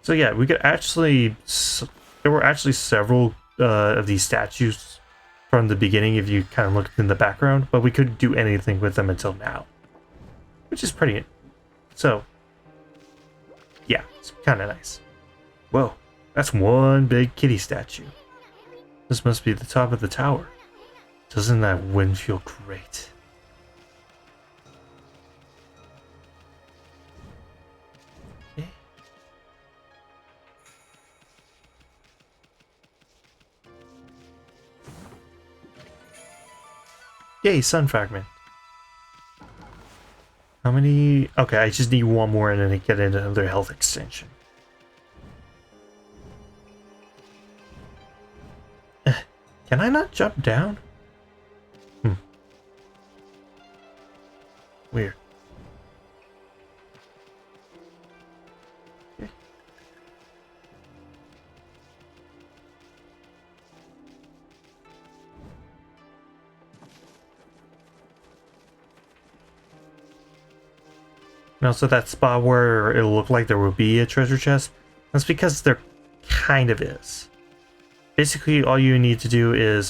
So yeah, we could actually, there were actually several of these statues from the beginning if you kind of looked in the background, but we couldn't do anything with them until now, which is pretty, so yeah, it's kind of nice. Whoa, that's one big kitty statue. This must be the top of the tower. Doesn't that wind feel great? Yay, sun fragment. How many? Okay, I just need one more and then I get another health extension. Can I not jump down? Weird. Okay. And also that spot where it looked like there would be a treasure chest, that's because there kind of is. basically all you need to do is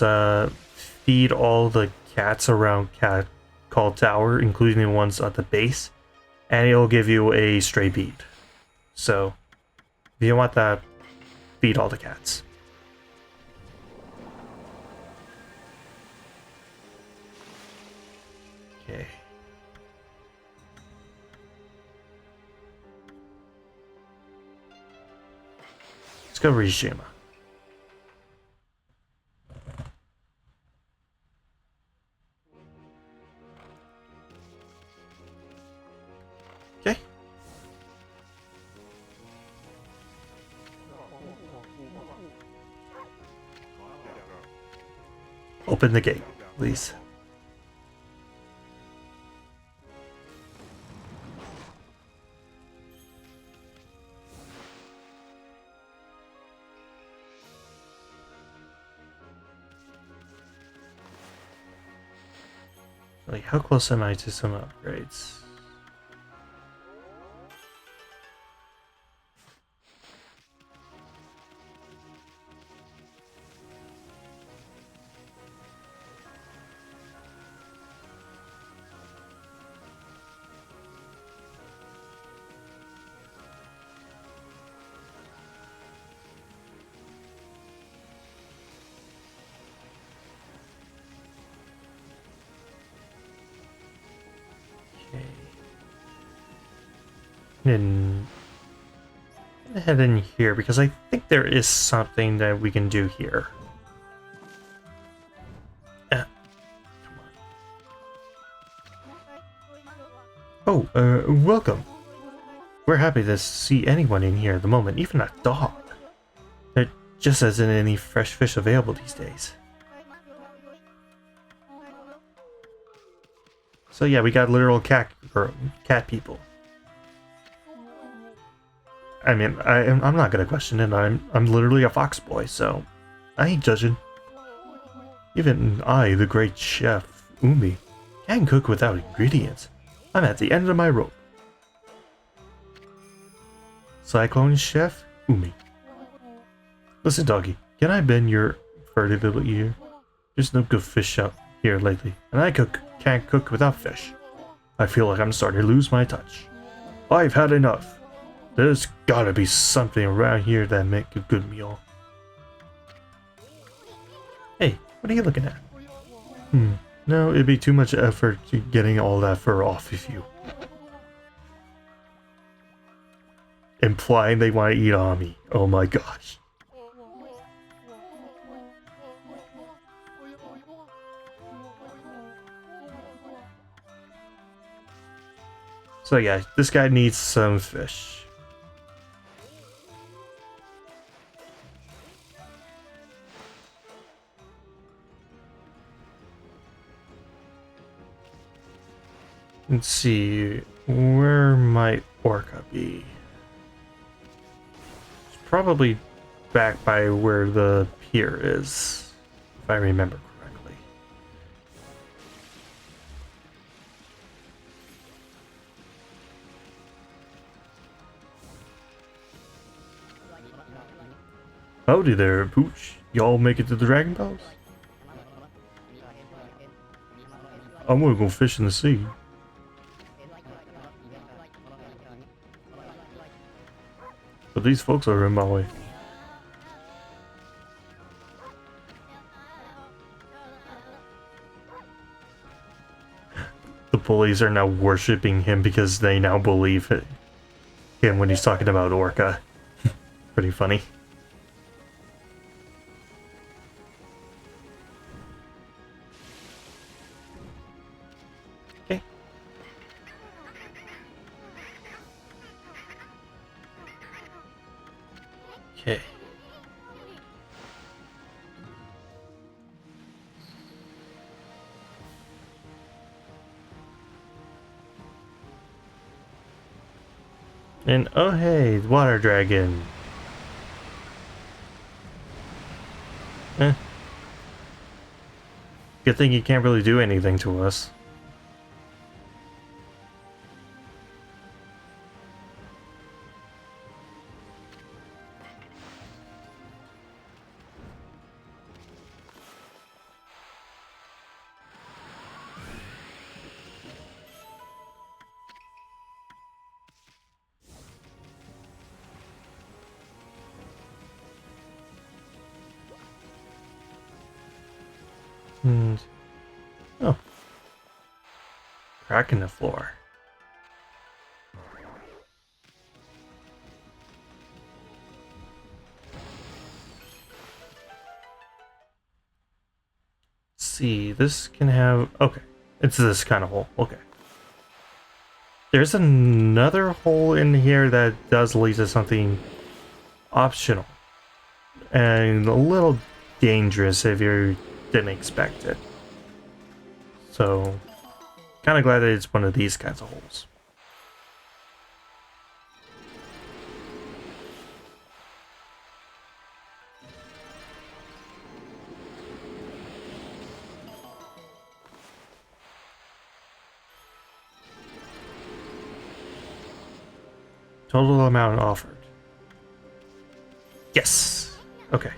feed all the cats around Cat Call Tower, including the ones at the base, and it'll give you a stray bead. So if you want that, feed all the cats. Okay. Let's go Rijima. Okay. Open the gate, please. Like, how close am I to some upgrades? And head in here because I think there is something that we can do here. Come on. Oh, welcome. We're happy to see anyone in here at the moment, even a dog. There just isn't any fresh fish available these days. So yeah, we got literal cat people. I mean, I'm not gonna question it. I'm literally a fox boy, so I ain't judging. Even I, the great chef Umi, can't cook without ingredients. I'm at the end of my rope. Cyclone Chef Umi. Listen, doggy, can I bend your furry little ear? There's no good fish out here lately, and I can't cook without fish. I feel like I'm starting to lose my touch. I've had enough. There's gotta be something around here that make a good meal. Hey, what are you looking at? No, it'd be too much effort to getting all that fur off of you. Implying they want to eat Ami. Oh my gosh. So yeah, this guy needs some fish. Let's see, where might Orca be? It's probably back by where the pier is, if I remember correctly. Howdy there, Pooch. Y'all make it to the Dragon Palace? I'm gonna go fish in the sea. But these folks are in my way. The bullies are now worshipping him because they now believe him when he's talking about Orca. Pretty funny. Okay. Okay. And oh hey, water dragon. Good thing he can't really do anything to us. And oh, crack in the floor. See, this can have... Okay, it's this kind of hole. Okay. There's another hole in here that does lead to something optional. And a little dangerous if you didn't expect it. So, kind of glad that it's one of these kinds of holes. Total amount offered. Yes! Okay.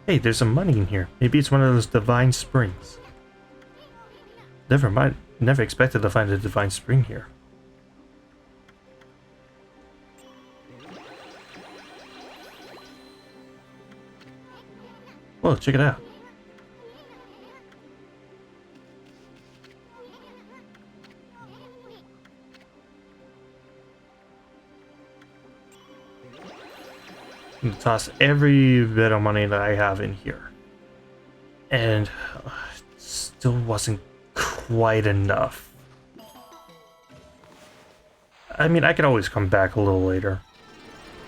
Hey, there's some money in here. Maybe it's one of those divine springs. Never mind. Never expected to find a divine spring here. Well, check it out. I'm gonna toss every bit of money that I have in here. And it still wasn't quite enough. I mean, I could always come back a little later.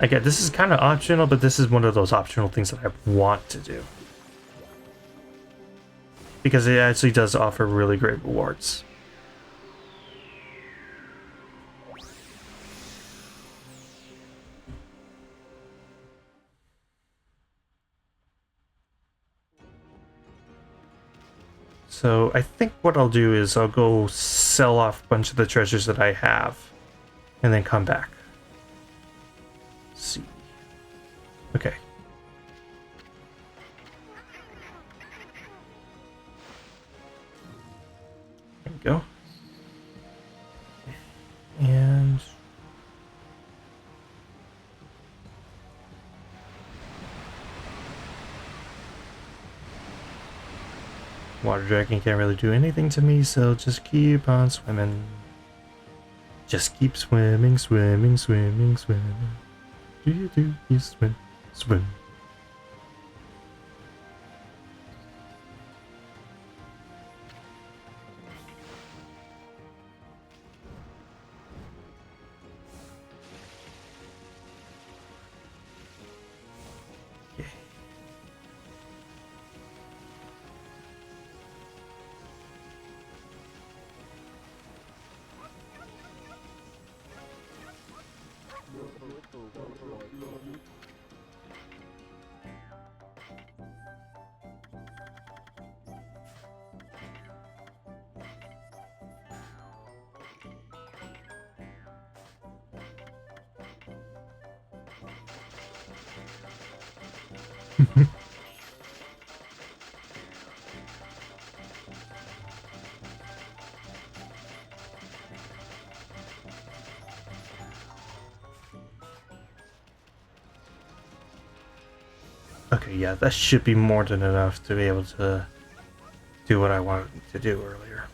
Again, this is kind of optional, but this is one of those optional things that I want to do. Because it actually does offer really great rewards. So I think what I'll do is I'll go sell off a bunch of the treasures that I have and then come back. Let's see. Okay. There we go. And water dragon can't really do anything to me, so just keep on swimming. Just keep swimming, swimming, swimming, swimming. Do you swim, swim. Okay. Okay, yeah, that should be more than enough to be able to do what I wanted to do earlier.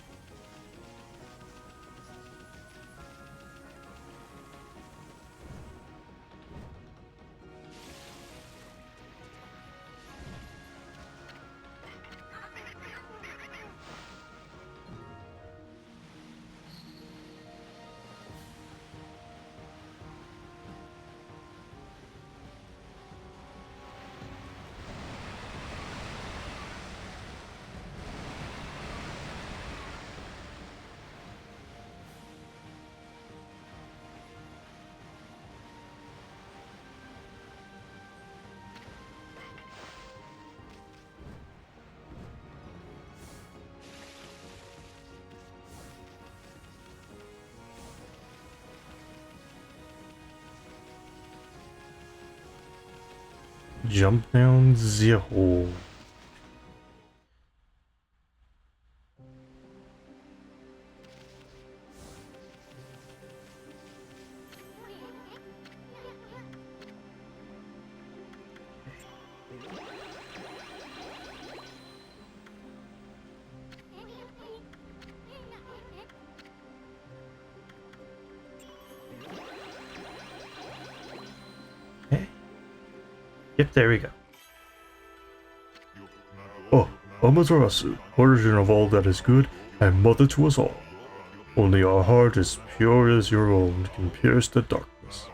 Jump down the hole. Yep, there we go. Oh, Amaterasu, origin of all that is good, and mother to us all. Only our heart as pure as your own can pierce the darkness.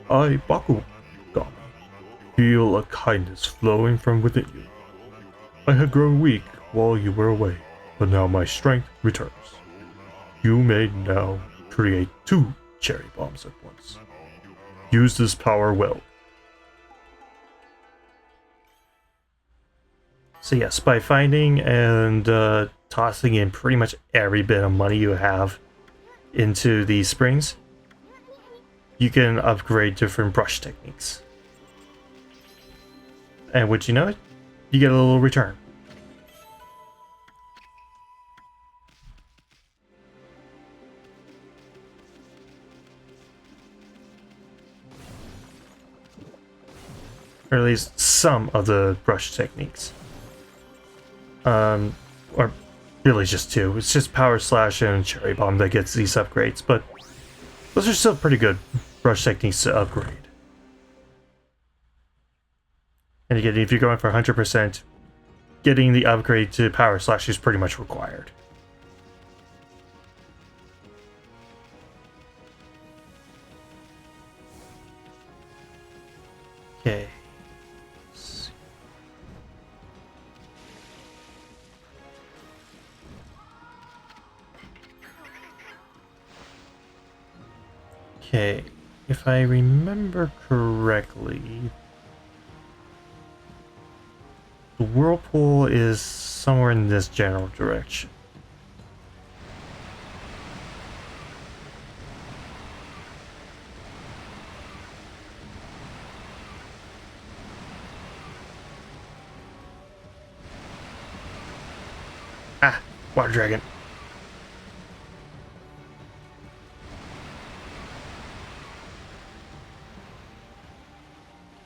I, Okami, feel a kindness flowing from within you. I had grown weak while you were away, but now my strength returns. You may now create 2 cherry bombs at once. Use this power well. So yes, by finding and tossing in pretty much every bit of money you have into these springs, you can upgrade different brush techniques. And would you know it? You get a little return. Or at least some of the brush techniques. Or really just 2. It's just Power Slash and Cherry Bomb that gets these upgrades, but those are still pretty good brush techniques to upgrade. And again, if you're going for 100%, getting the upgrade to Power Slash is pretty much required. Okay. Okay, if I remember correctly, the whirlpool is somewhere in this general direction. Ah, water dragon.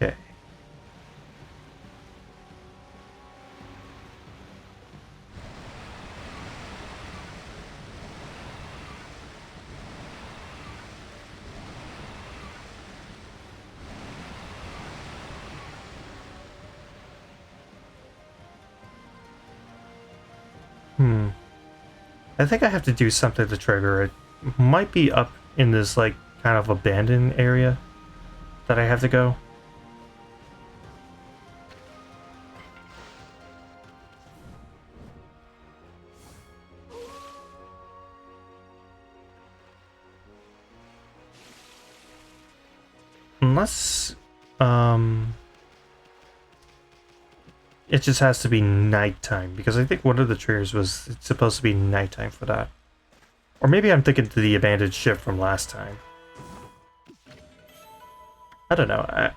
Okay. I think I have to do something to trigger it. Might be up in this, like, kind of abandoned area that I have to go. Unless, it just has to be nighttime, because I think one of the triggers was it's supposed to be nighttime for that. Or maybe I'm thinking to the abandoned ship from last time. I don't know. I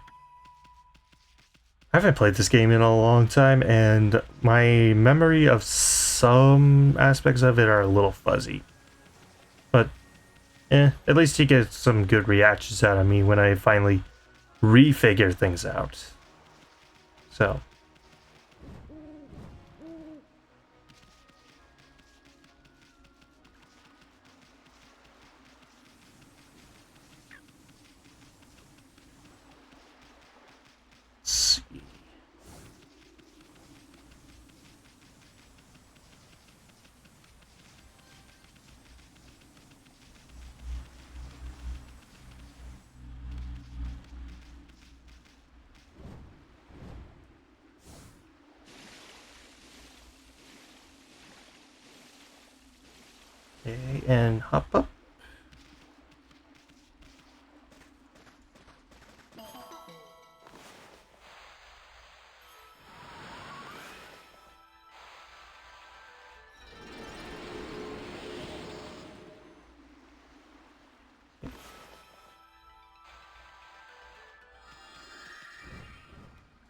haven't played this game in a long time, and my memory of some aspects of it are a little fuzzy. But, at least you get some good reactions out of me when I finally refigure things out. So. Let's see. Okay, and hop up.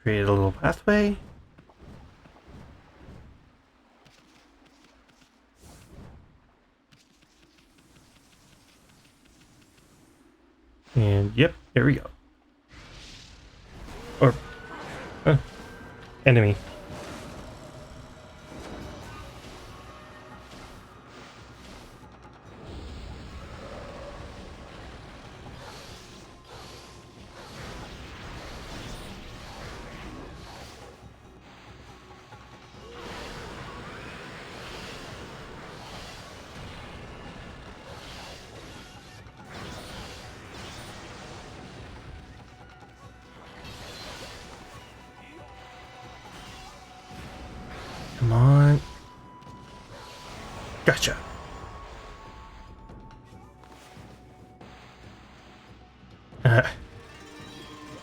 Create a little pathway. And yep, here we go. Or, enemy. Come on. Gotcha.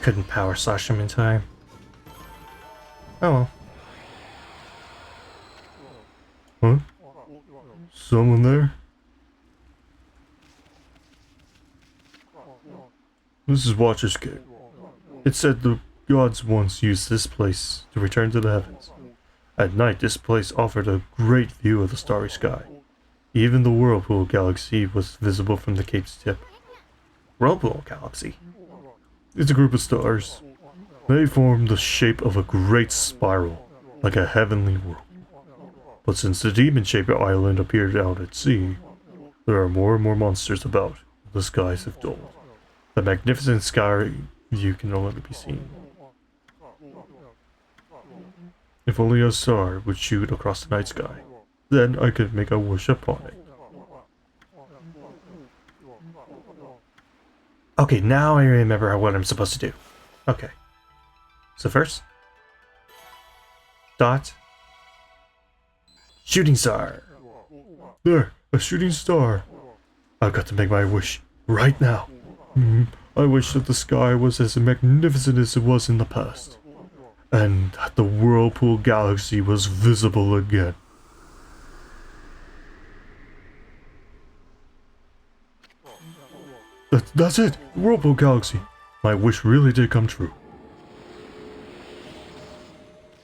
Couldn't power slash him in time. Oh well. Huh? Someone there? This is Watcher's Cave. It said the gods once used this place to return to the heavens. At night, this place offered a great view of the starry sky. Even the Whirlpool Galaxy was visible from the cape's tip. Whirlpool Galaxy? It's a group of stars. They form the shape of a great spiral, like a heavenly world. But since the demon-shaped island appeared out at sea, there are more and more monsters about. The skies have dulled. The magnificent sky view can no longer be seen. If only a star would shoot across the night sky, then I could make a wish upon it. Okay, now I remember what I'm supposed to do. Okay. So first, dot, shooting star. There, a shooting star. I've got to make my wish right now. I wish that the sky was as magnificent as it was in the past, and that the Whirlpool Galaxy was visible again. That's it! Whirlpool Galaxy! My wish really did come true.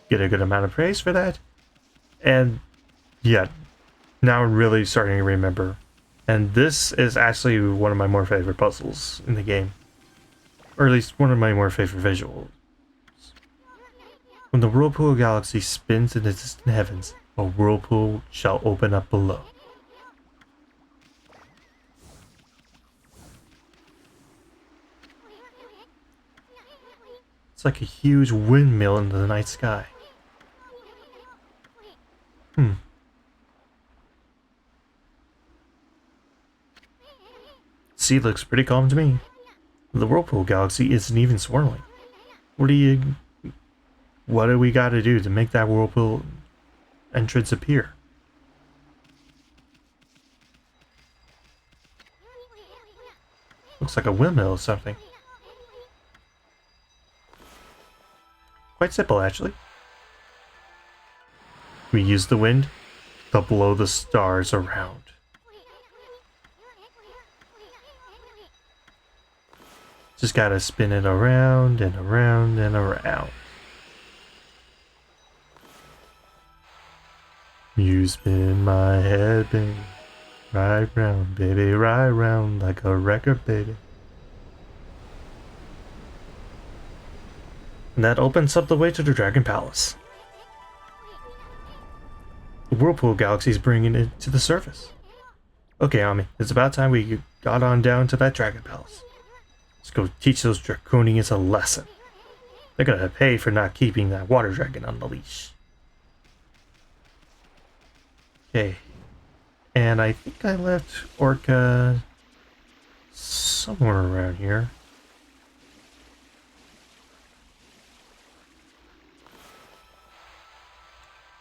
Get a good amount of praise for that. And yeah, now I'm really starting to remember. And this is actually one of my more favorite puzzles in the game. Or at least one of my more favorite visuals. When the Whirlpool Galaxy spins in the distant heavens, a whirlpool shall open up below. It's like a huge windmill in the night sky. Sea looks pretty calm to me. The Whirlpool Galaxy isn't even swirling. What do we gotta do to make that whirlpool entrance appear? Looks like a windmill or something. Quite simple, actually. We use the wind to blow the stars around. Just gotta spin it around and around and around. You spin my head, baby. Right round, baby, right round like a record, baby. And that opens up the way to the Dragon Palace. The Whirlpool Galaxy is bringing it to the surface. Okay, Ami, it's about time we got on down to that Dragon Palace. Let's go teach those Draconians a lesson. They're gonna pay for not keeping that water dragon on the leash. Okay. And I think I left Orca somewhere around here.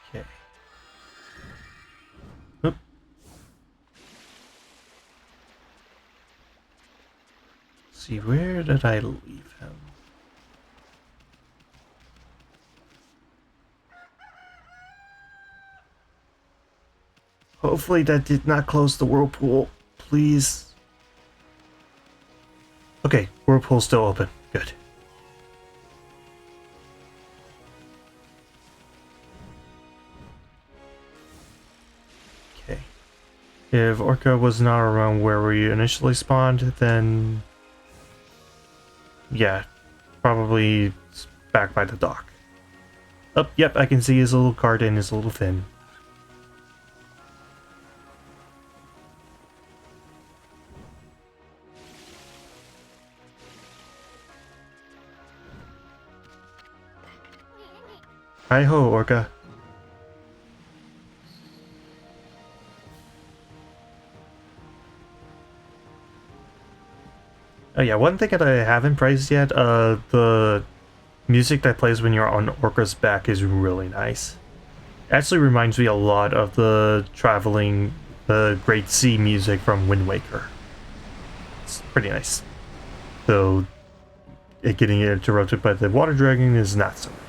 Okay. Oop. See, where did I leave him? Hopefully that did not close the whirlpool. Please. Okay, whirlpool's still open. Good. Okay. If Orca was not around where we initially spawned, then yeah, probably back by the dock. Oh, yep, I can see his little cart and his little fin. Hi-ho, Orca. Oh yeah, one thing that I haven't praised yet, the music that plays when you're on Orca's back is really nice. Actually reminds me a lot of the traveling, the Great Sea music from Wind Waker. It's pretty nice. Though getting interrupted by the water dragon is not so nice.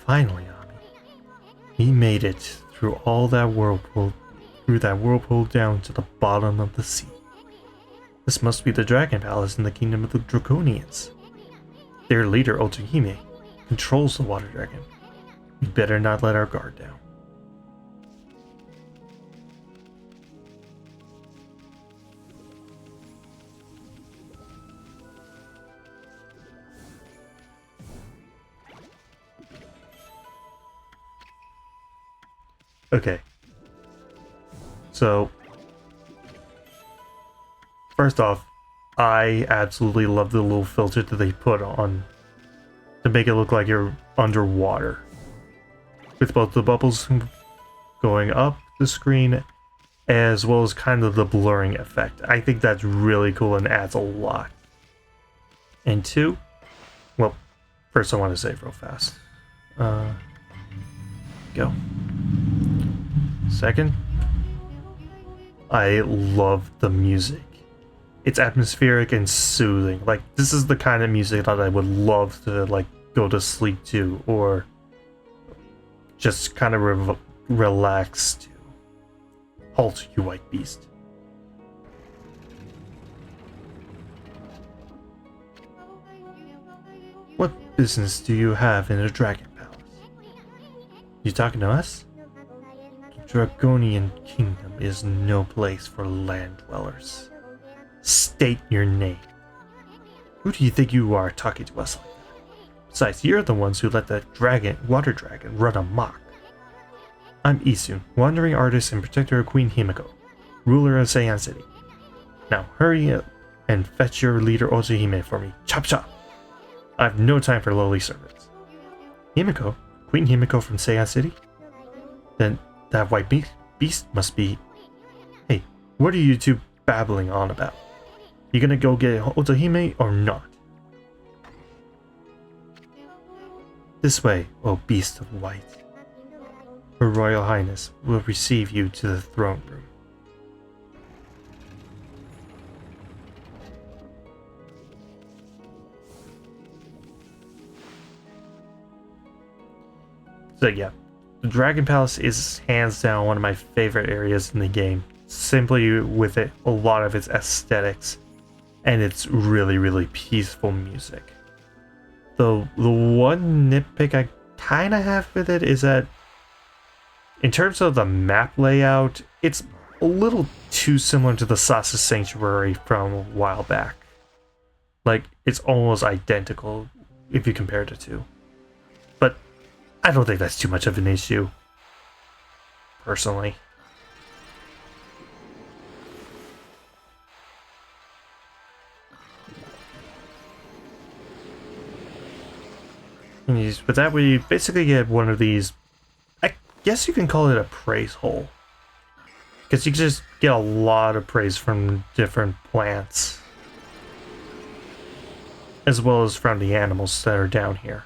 Finally, Ami. He made it through all that whirlpool, down to the bottom of the sea. This must be the Dragon Palace in the Kingdom of the Draconians. Their leader, Otohime, controls the water dragon. We better not let our guard down. Okay. So, first off, I absolutely love the little filter that they put on to make it look like you're underwater. With both the bubbles going up the screen as well as kind of the blurring effect. I think that's really cool and adds a lot. And two, well, first I want to save real fast. Go. Second, I love the music. It's atmospheric and soothing. Like, this is the kind of music that I would love to, like, go to sleep to, or just kind of relax to. Halt, you white beast. What business do you have in a dragon palace? You talking to us? Draconian Kingdom is no place for land dwellers. State your name. Who do you think you are talking to us like that? Besides, you're the ones who let that water dragon run amok. I'm Isun, wandering artist and protector of Queen Himiko, ruler of Seian City. Now hurry up and fetch your leader Otohime for me. Chop chop! I have no time for lowly servants. Himiko? Queen Himiko from Seian City? Then that white beast must be... Hey, what are you two babbling on about? You gonna go get Otohime or not? This way, O beast of white. Her Royal Highness will receive you to the throne room. So yeah, the Dragon Palace is hands down one of my favorite areas in the game, simply with a lot of its aesthetics and its really, really peaceful music. The one nitpick I kind of have with it is that in terms of the map layout, it's a little too similar to the Sasa Sanctuary from a while back. Like, it's almost identical if you compare the two. But I don't think that's too much of an issue, personally. But that way you basically get one of these, I guess you can call it a praise hole. Because you can just get a lot of praise from different plants. As well as from the animals that are down here.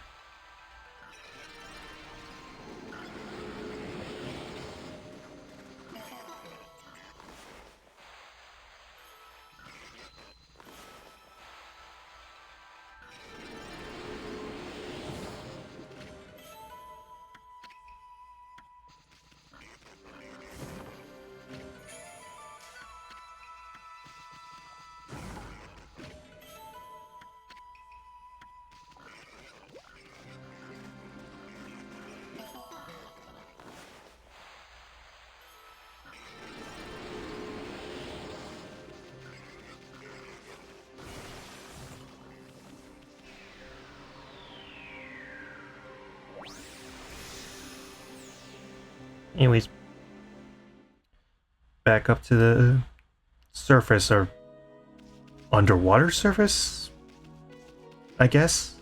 Anyways, back up to the surface, or underwater surface? I guess.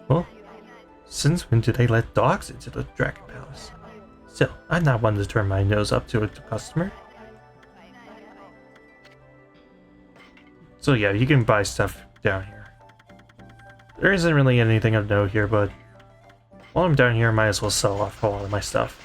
Well, since when do they let dogs into the Dragon Palace? Still, I'm not one to turn my nose up to a customer. So yeah, you can buy stuff down here. There isn't really anything of note here, but while I'm down here, I might as well sell off all of my stuff.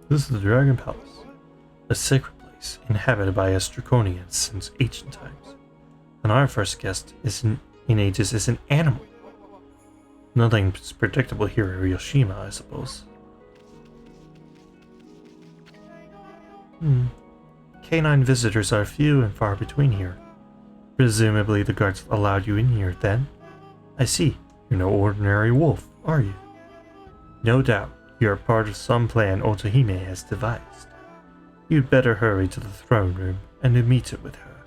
This is the Dragon Palace, a sacred place inhabited by us draconians since ancient times. And our first guest in ages is an animal. Nothing's predictable here in Yoshima, I suppose. Canine visitors are few and far between here. Presumably the guards allowed you in here then? I see, you're no ordinary wolf, are you? No doubt. You're part of some plan Otohime has devised. You'd better hurry to the throne room and meet it with her.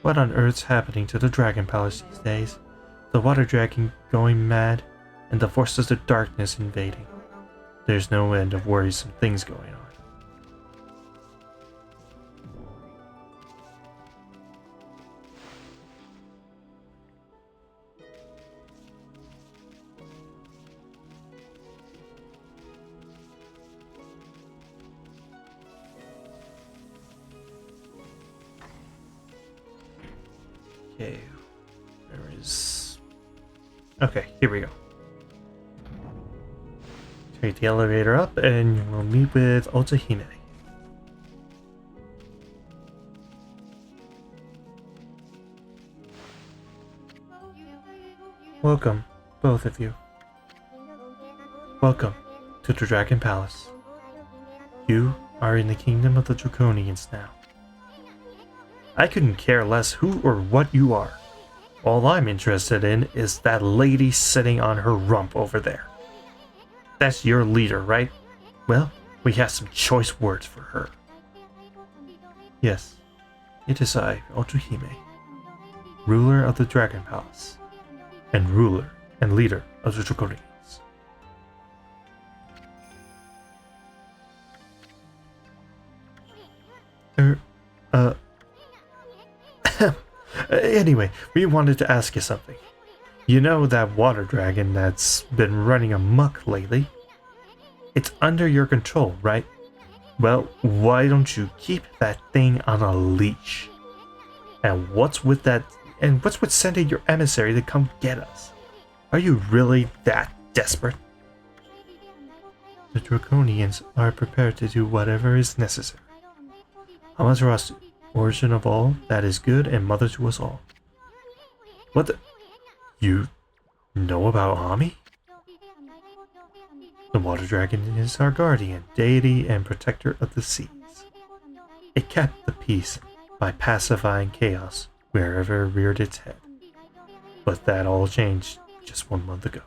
What on earth's happening to the Dragon Palace these days? The water dragon going mad, and the forces of darkness invading. There's no end of worrisome things going on. Okay, there is... Okay, here we go. Take the elevator up and we'll meet with Otohime. Welcome, both of you. Welcome to the Dragon Palace. You are in the kingdom of the Draconians now. I couldn't care less who or what you are. All I'm interested in is that lady sitting on her rump over there. That's your leader, right? Well, we have some choice words for her. Yes, it is I, Otohime, ruler of the Dragon Palace, and ruler and leader of the Draconians. Anyway, we wanted to ask you something. You know that water dragon that's been running amok lately? It's under your control, right? Well, why don't you keep that thing on a leash? And what's with sending your emissary to come get us? Are you really that desperate? The Draconians are prepared to do whatever is necessary. Amaterasu, origin of all that is good and mother to us all. What the? You know about Ami? The water dragon is our guardian, deity, and protector of the seas. It kept the peace by pacifying chaos wherever it reared its head. But that all changed just 1 month ago.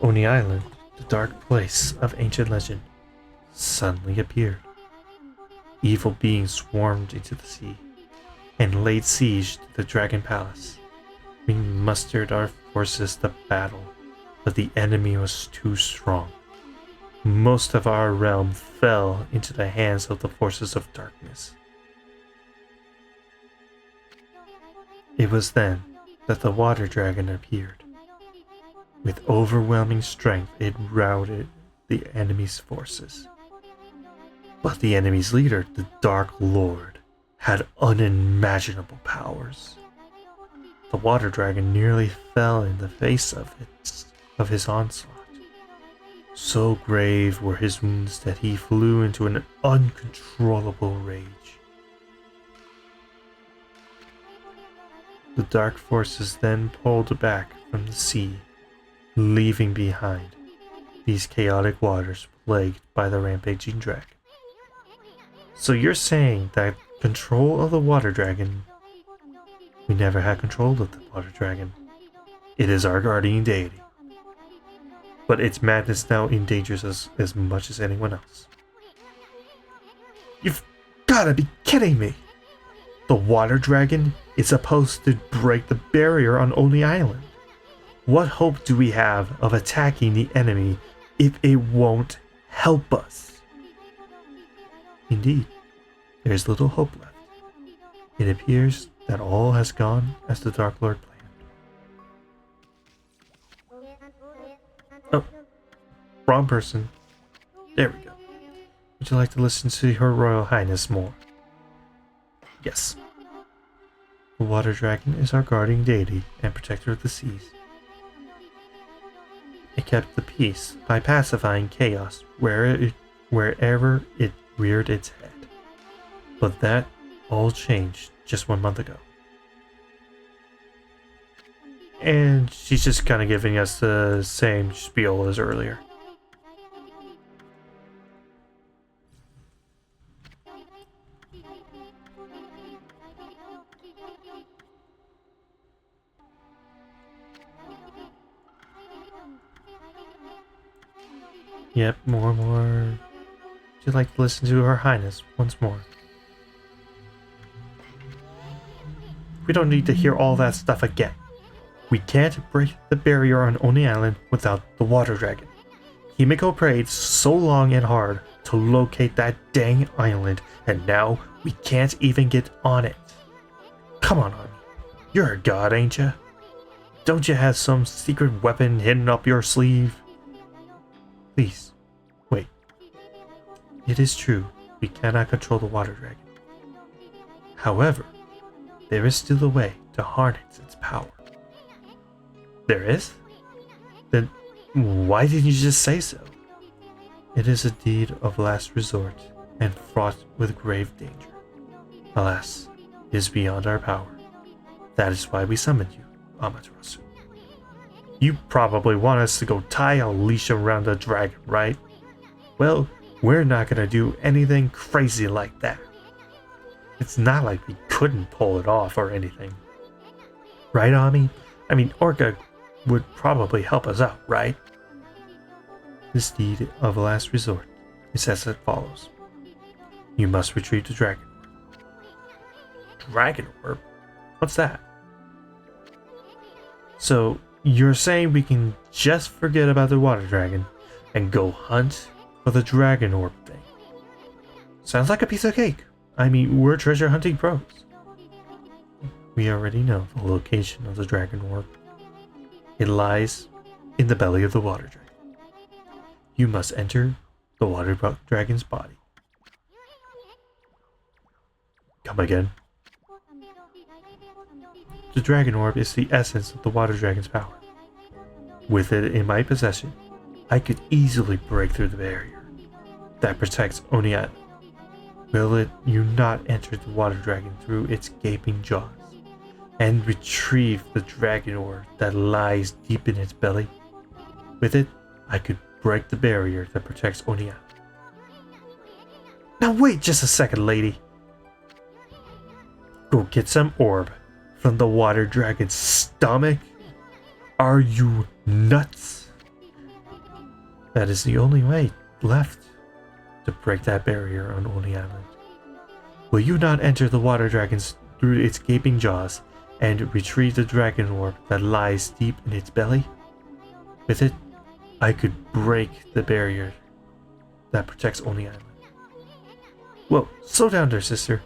Oni Island, the dark place of ancient legend, suddenly appeared. Evil beings swarmed into the sea and laid siege to the Dragon Palace. We mustered our forces to battle, but the enemy was too strong. Most of our realm fell into the hands of the forces of darkness. It was then that the water dragon appeared. With overwhelming strength, it routed the enemy's forces. But the enemy's leader, the Dark Lord, had unimaginable powers. The water dragon nearly fell in the face of his onslaught. So grave were his wounds that he flew into an uncontrollable rage. The dark forces then pulled back from the sea, leaving behind these chaotic waters plagued by the rampaging dragon. So you're saying that control of the water dragon... We never had control of the water dragon. It is our guardian deity. But its madness now endangers us as much as anyone else. You've gotta be kidding me! The water dragon is supposed to break the barrier on Oni Island. What hope do we have of attacking the enemy if it won't help us? Indeed, there is little hope left. It appears that all has gone as the Dark Lord planned. Oh, wrong person. There we go. Would you like to listen to Her Royal Highness more? Yes. The water dragon is our guardian deity and protector of the seas. It kept the peace by pacifying chaos wherever it reared its head. But that all changed just 1 month ago. And she's just kind of giving us the same spiel as earlier. Yep, more. Would you like to listen to Her Highness once more? We don't need to hear all that stuff again. We can't break the barrier on Oni Island without the water dragon. Himiko prayed so long and hard to locate that dang island, and now we can't even get on it. Come on, Ami. You're a god, ain't ya? Don't you have some secret weapon hidden up your sleeve? Please, wait. It is true, we cannot control the water dragon. However, there is still a way to harness its power. There is? Then why didn't you just say so? It is a deed of last resort and fraught with grave danger. Alas, it is beyond our power. That is why we summoned you, Amaterasu. You probably want us to go tie a leash around the dragon, right? Well, we're not gonna do anything crazy like that. It's not like we couldn't pull it off or anything. Right, Ami? I mean, Orca would probably help us out, right? This deed of last resort is as it follows. You must retrieve the dragon orb. Dragon orb? What's that? So, you're saying we can just forget about the water dragon and go hunt for the dragon orb thing? Sounds like a piece of cake. I mean, we're treasure hunting pros. We already know the location of the dragon orb. It lies in the belly of the water dragon. You must enter the water dragon's body. Come again. The dragon orb is the essence of the water dragon's power. With it in my possession, I could easily break through the barrier that protects Oni Island. Will you not enter the water dragon through its gaping jaws and retrieve the dragon orb that lies deep in its belly? With it, I could break the barrier that protects Oni Island. Now wait just a second, lady. Go get some orb from the water dragon's stomach? Are you nuts? That is the only way left to break that barrier on Oni Island. Will you not enter the water dragons through its gaping jaws and retrieve the dragon orb that lies deep in its belly? With it, I could break the barrier that protects Oni Island. Whoa, slow down there, sister.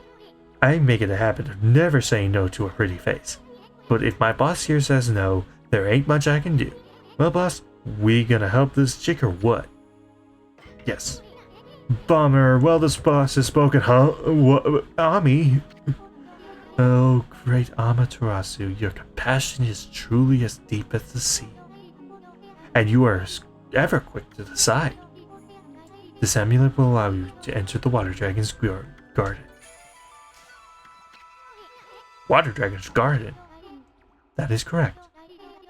I make it a habit of never saying no to a pretty face. But if my boss here says no, there ain't much I can do. Well, boss, we gonna help this chick or what? Yes. Bummer. Well, this boss has spoken, huh? What? Ami? Oh, great Amaterasu, your compassion is truly as deep as the sea. And you are ever quick to decide. This amulet will allow you to enter the Water Dragon's garden. Water Dragon's garden? That is correct.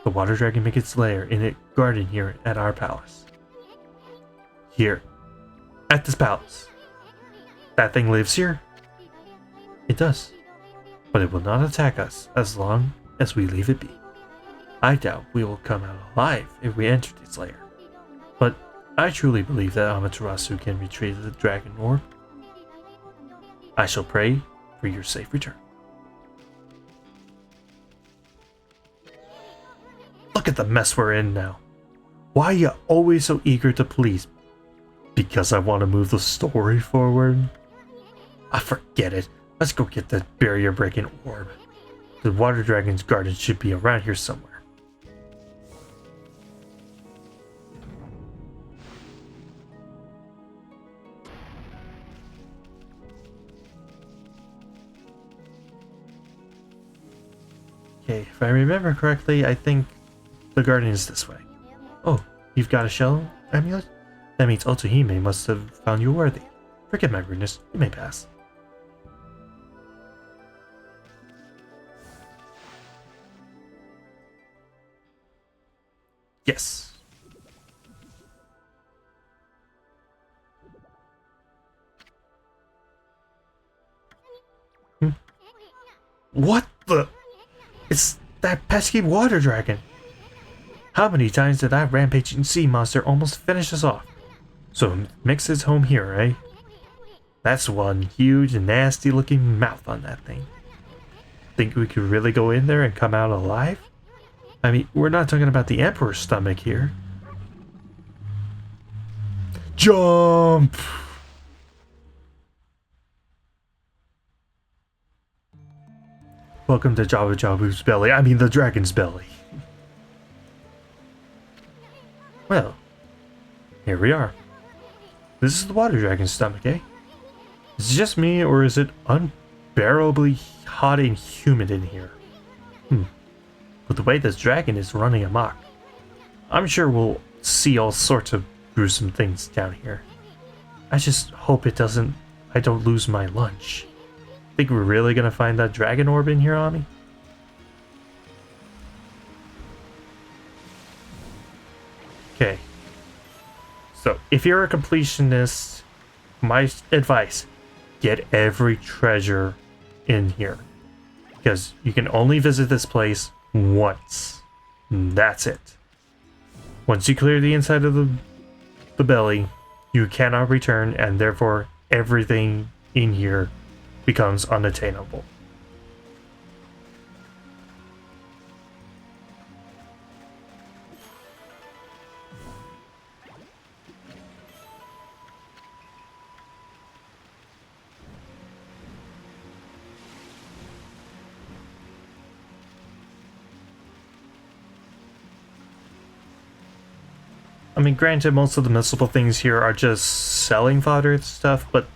The Water Dragon makes its lair in a garden here at our palace. Here. At this palace. That thing lives here? It does. But it will not attack us as long as we leave it be. I doubt we will come out alive if we enter its lair. But I truly believe that Amaterasu can retrieve the dragon orb. I shall pray for your safe return. Look at the mess we're in now. Why are you always so eager to please? Because I want to move the story forward? I forget it. Let's go get the barrier-breaking orb. The Water Dragon's garden should be around here somewhere. Okay, if I remember correctly, I think the garden is this way. Oh, you've got a shell amulet? That means Otohime must have found you worthy. Forgive my rudeness, you may pass. Yes. What the? It's that pesky water dragon. How many times did that rampaging sea monster almost finish us off? So it makes its home here, eh? That's one huge, nasty looking mouth on that thing. Think we could really go in there and come out alive? I mean, we're not talking about the Emperor's stomach here. Jump! Welcome to Jabu Jabu's belly. I mean, the dragon's belly. Well, here we are. This is the water dragon's stomach, eh? Is it just me, or is it unbearably hot and humid in here? But the way this dragon is running amok, I'm sure we'll see all sorts of gruesome things down here. I just hope I don't lose my lunch. Think we're really gonna find that dragon orb in here, Ami? Okay. So, if you're a completionist, my advice, get every treasure in here. Because you can only visit this place once. That's it. Once you clear the inside of the belly, you cannot return, and therefore everything in here becomes unattainable. I mean, granted, most of the missable things here are just selling fodder and stuff, but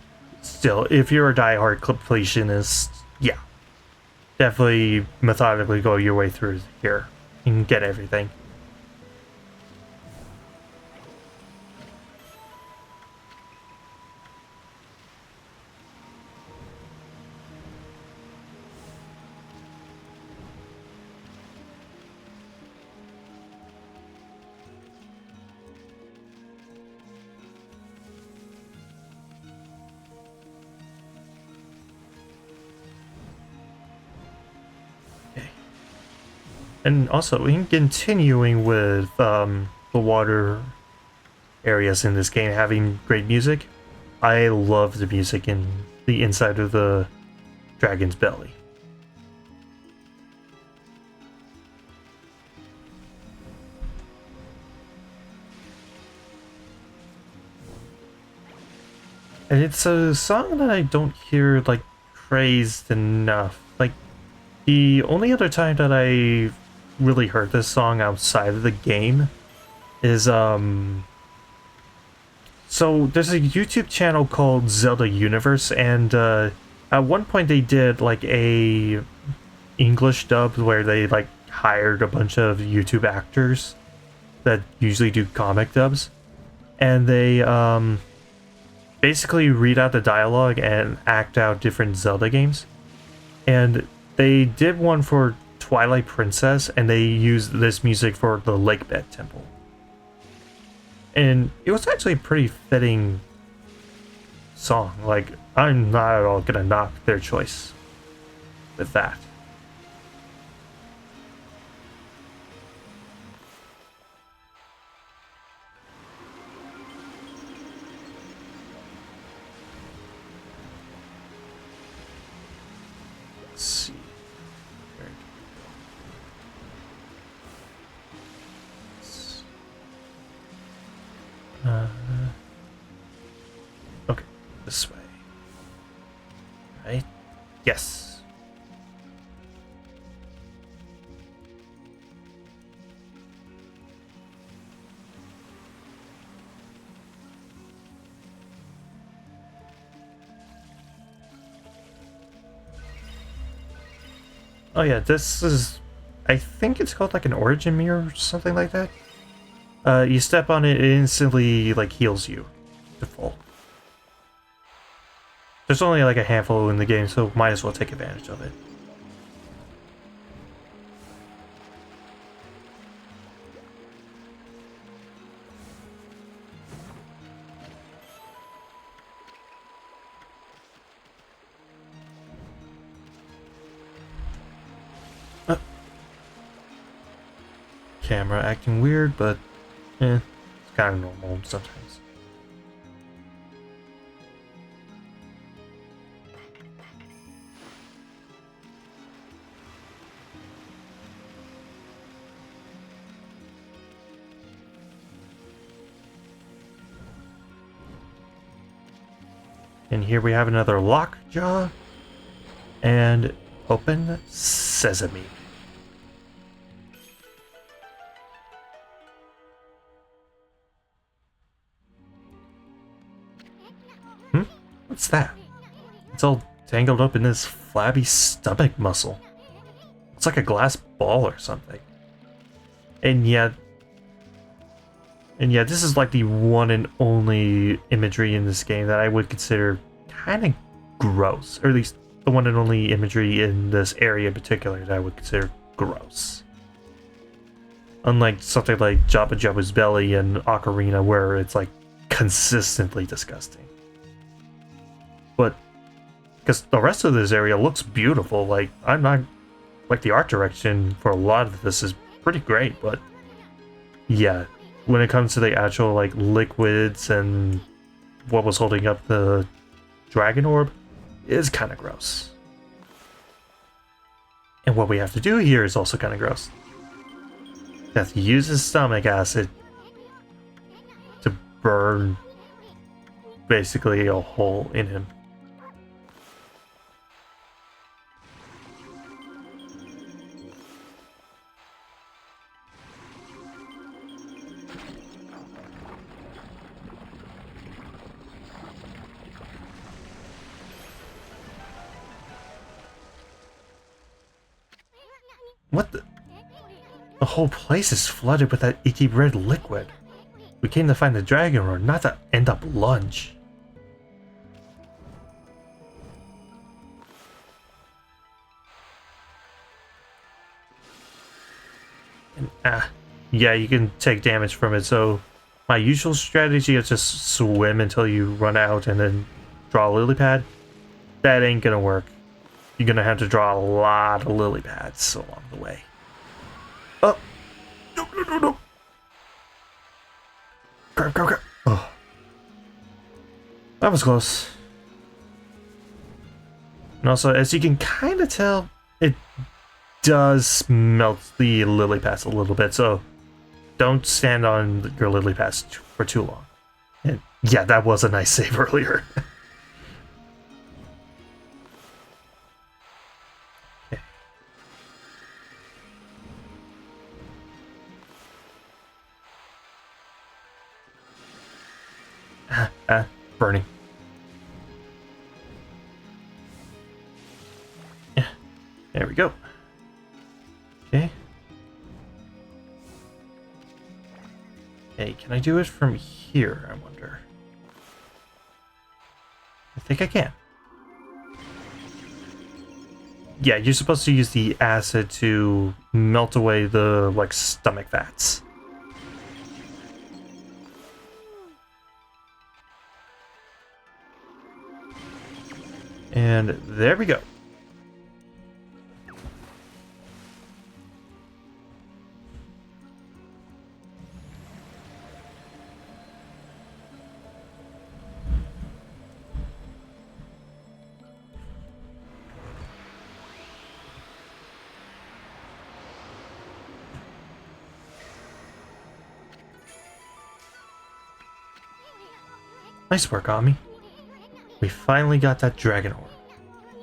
still, if you're a diehard completionist, yeah, definitely methodically go your way through here and get everything. And also, in continuing with the water areas in this game having great music, I love the music in the inside of the dragon's belly. And it's a song that I don't hear, like, praised enough. Like, the only other time that I really heard this song outside of the game is So there's a YouTube channel called Zelda Universe, and at one point they did like a English dub where they like hired a bunch of YouTube actors that usually do comic dubs, and they basically read out the dialogue and act out different Zelda games. And they did one for Twilight Princess, and they used this music for the Lakebed Temple. And it was actually a pretty fitting song. Like, I'm not at all gonna knock their choice with that. Let's see. Okay, this way. Right? Yes. Oh yeah, this is... I think it's called like an origin mirror or something like that. You step on it, it instantly like heals you to full. There's only like a handful in the game, so might as well take advantage of it. Camera acting weird, but it's kind of normal sometimes. And here we have another lockjaw and open sesame. What's that? It's all tangled up in this flabby stomach muscle. It's like a glass ball or something. And yet, this is like the one and only imagery in this game that I would consider kind of gross. Or at least the one and only imagery in this area in particular that I would consider gross. Unlike something like Jabba Jabba's Belly and Ocarina, where it's like consistently disgusting. But because the rest of this area looks beautiful, like I'm not like the art direction for a lot of this is pretty great, but yeah, when it comes to the actual like liquids and what was holding up the dragon orb is kind of gross. And what we have to do here is also kind of gross. We have to use his stomach acid to burn basically a hole in him. What the? The whole place is flooded with that icky red liquid. We came to find the dragon roar, not to end up lunch. And, yeah, you can take damage from it, so my usual strategy is just swim until you run out and then draw a lily pad. That ain't gonna work. You're gonna have to draw a lot of lily pads along the way. Oh! No, no, no, no! Crap, crap, crap. Oh. That was close. And also, as you can kind of tell, it does melt the lily pads a little bit, so don't stand on your lily pads for too long. And yeah, that was a nice save earlier. Burning. Yeah, there we go. Okay. Hey, can I do it from here, I wonder? I think I can. Yeah, you're supposed to use the acid to melt away the, like, stomach fats. And there we go. Nice work, Okami. We finally got that dragon orb.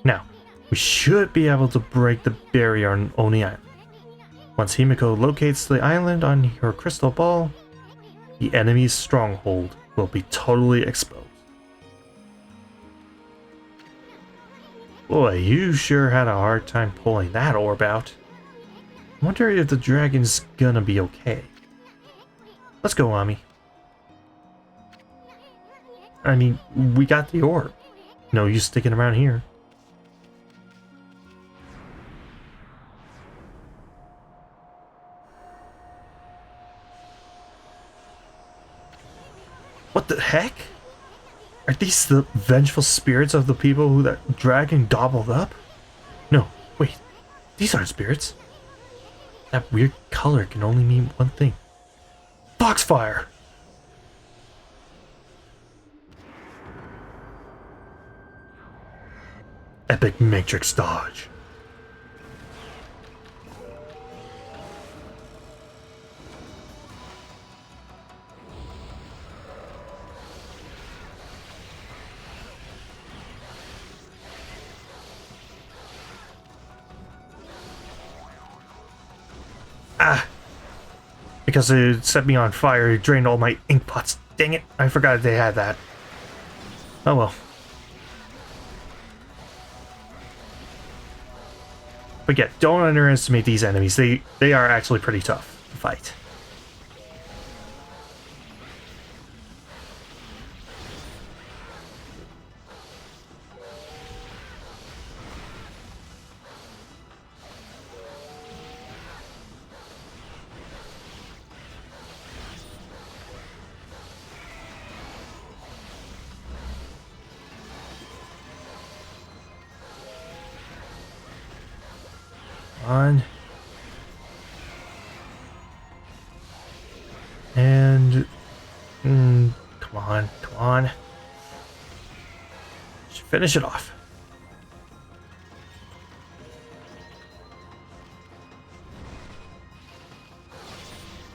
Now, we should be able to break the barrier on Oni Island. Once Himiko locates the island on her crystal ball, the enemy's stronghold will be totally exposed. Boy, you sure had a hard time pulling that orb out. I wonder if the dragon's gonna be okay. Let's go, Ami. I mean, we got the orb. No use sticking around here. What the heck? Are these the vengeful spirits of the people who that dragon gobbled up? No, wait. These aren't spirits. That weird color can only mean one thing. Foxfire! Epic Matrix dodge. Ah! Because it set me on fire, it drained all my ink pots. Dang it, I forgot they had that. Oh well. But yeah, don't underestimate these enemies. They are actually pretty tough to fight. On. And come on, come on. Should finish it off.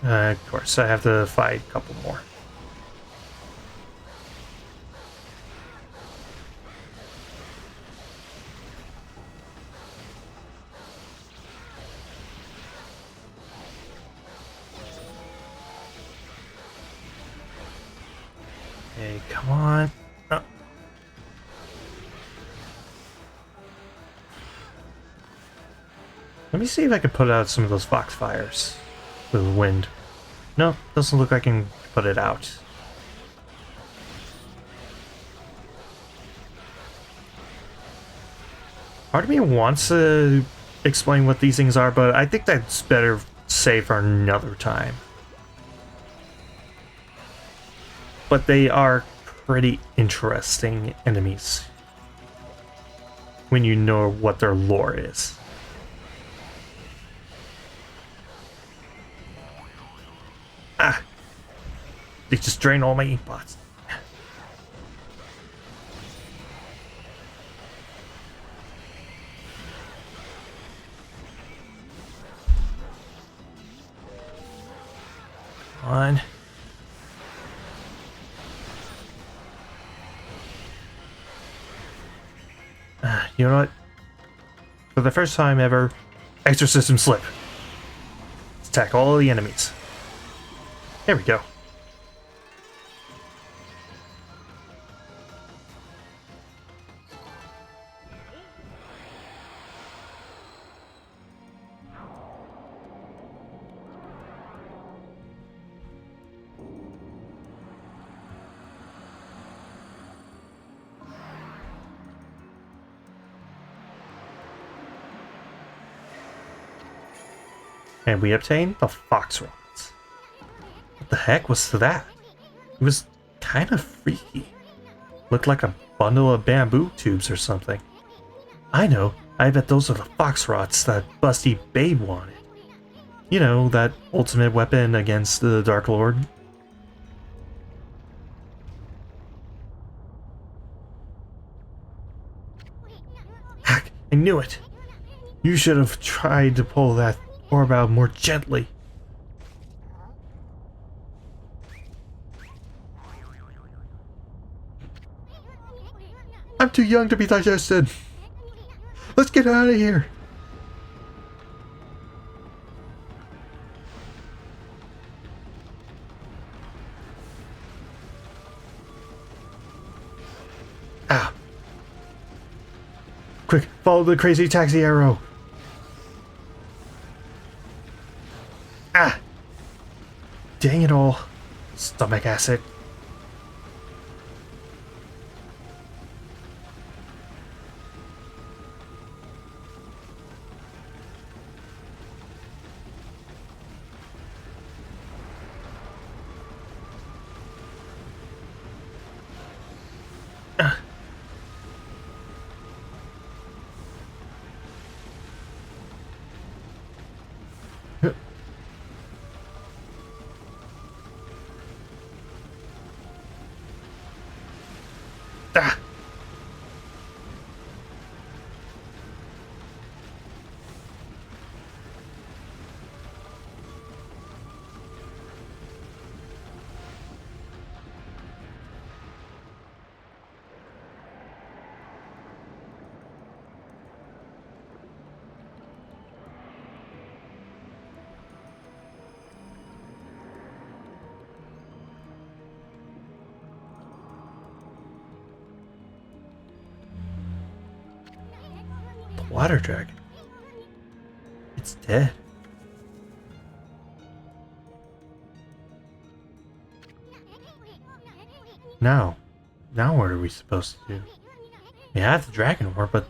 Of course, I have to fight a couple more. Hey, come on. Oh. Let me see if I can put out some of those foxfires with the wind. No, doesn't look like I can put it out. Part of me wants to explain what these things are, but I think that's better saved for another time. But they are pretty interesting enemies when you know what their lore is. Ah! They just drain all my ink pots. Come on. You know what? For the first time ever, exorcism slip. Let's attack all the enemies. There we go. And we obtained the fox rods. What the heck was that? It was kind of freaky. Looked like a bundle of bamboo tubes or something. I know, I bet those are the fox rods that Busty Babe wanted. You know, that ultimate weapon against the Dark Lord. Heck, I knew it! You should have tried to pull that orb out more gently. I'm too young to be digested. Let's get out of here. Ah. Quick, follow the crazy taxi arrow. Ah. Dang it all. Stomach acid. Ah. Water dragon. It's dead. Now what are we supposed to do? We have the dragon ore, but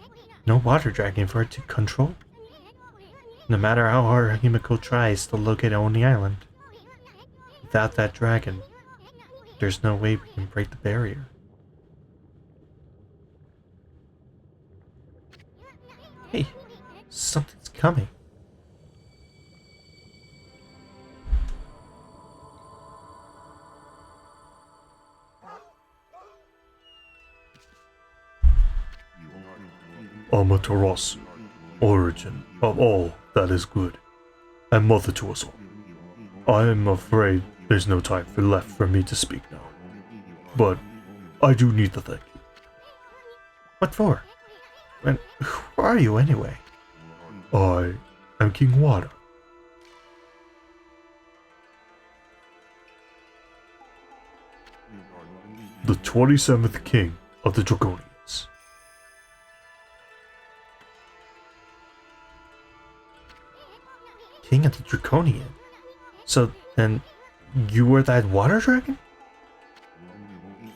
no water dragon for it to control. No matter how hard Himiko tries to locate it on the island, without that dragon, there's no way we can break the barrier. Hey, something's coming. Amaterasu, origin of all that is good, and mother to us all. I am afraid there's no time left for me to speak now, but I do need to thank you. What for? And who are you anyway? I am King Wada. The 27th King of the Draconians. King of the Draconian? So then, you were that water dragon?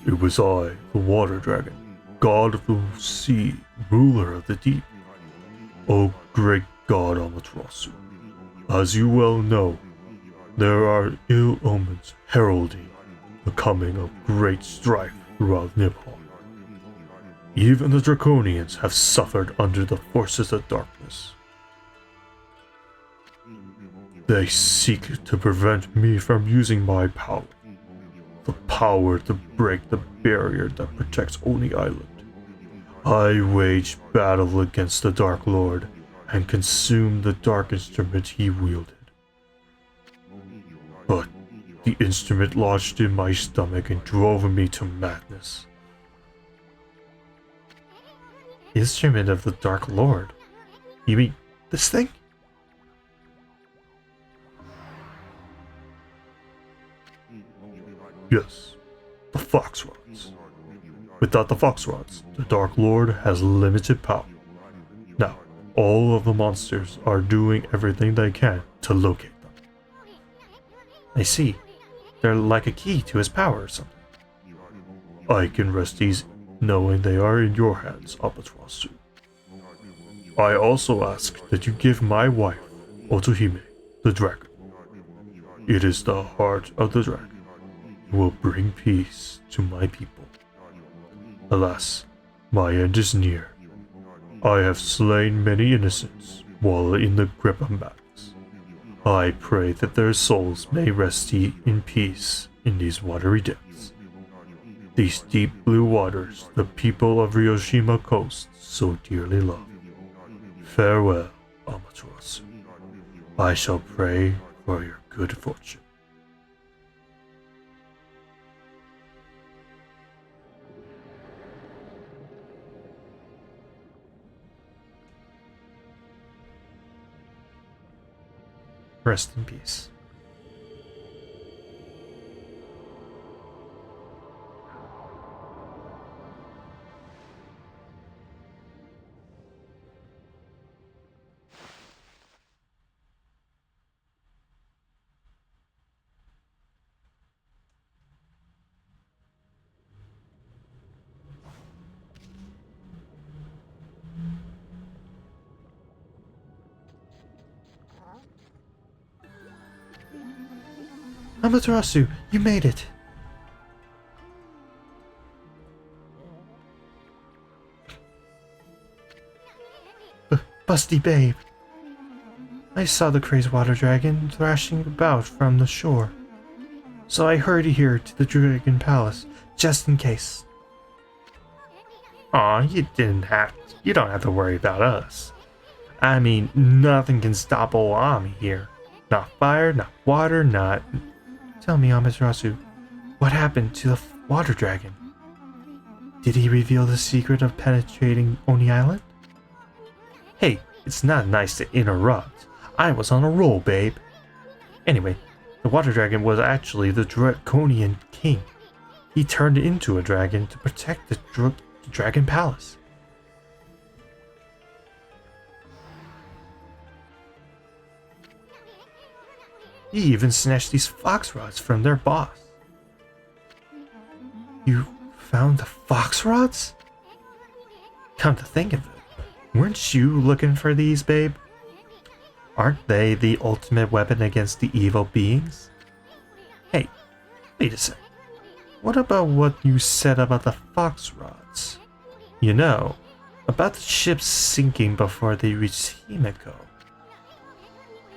It was I, the water dragon, god of the sea, ruler of the deep. O great god Amaterasu, as you well know, there are ill omens heralding the coming of great strife throughout Nippon. Even the Draconians have suffered under the forces of darkness. They seek to prevent me from using my power. The power to break the barrier that protects Oni Island. I waged battle against the Dark Lord and consumed the dark instrument he wielded. But the instrument lodged in my stomach and drove me to madness. Instrument of the Dark Lord? You mean this thing? Yes, the Fox Rods. Without the Fox Rods, the Dark Lord has limited power. Now, all of the monsters are doing everything they can to locate them. I see. They're like a key to his power or something. I can rest easy, knowing they are in your hands, Amaterasu. I also ask that you give my wife, Otohime, The dragon. It is the heart of the dragon. It will bring peace to my people. Alas, my end is near. I have slain many innocents while in the grip of Max. I pray that their souls may rest in peace in these watery depths. These deep blue waters the people of Ryoshima Coast so dearly love. Farewell, Amaterasu. I shall pray for your good fortune. Rest in peace. Amaterasu, you made it! Busty babe. I saw the crazed water dragon thrashing about from the shore, so I hurried here to the Dragon Palace, just in case. Aw, you don't have to worry about us. I mean, nothing can stop Okami here. Not fire, not water, not... Tell me, Amaterasu, what happened to the water dragon? Did he reveal the secret of penetrating Oni Island? Hey, it's not nice to interrupt. I was on a roll, babe. Anyway, the water dragon was actually the Draconian king. He turned into a dragon to protect the Dragon Palace. He even snatched these fox rods from their boss. You found the fox rods? Come to think of it, weren't you looking for these, babe? Aren't they the ultimate weapon against the evil beings? Hey, wait a sec. What about what you said about the fox rods? You know, about the ship sinking before they reached Himeko.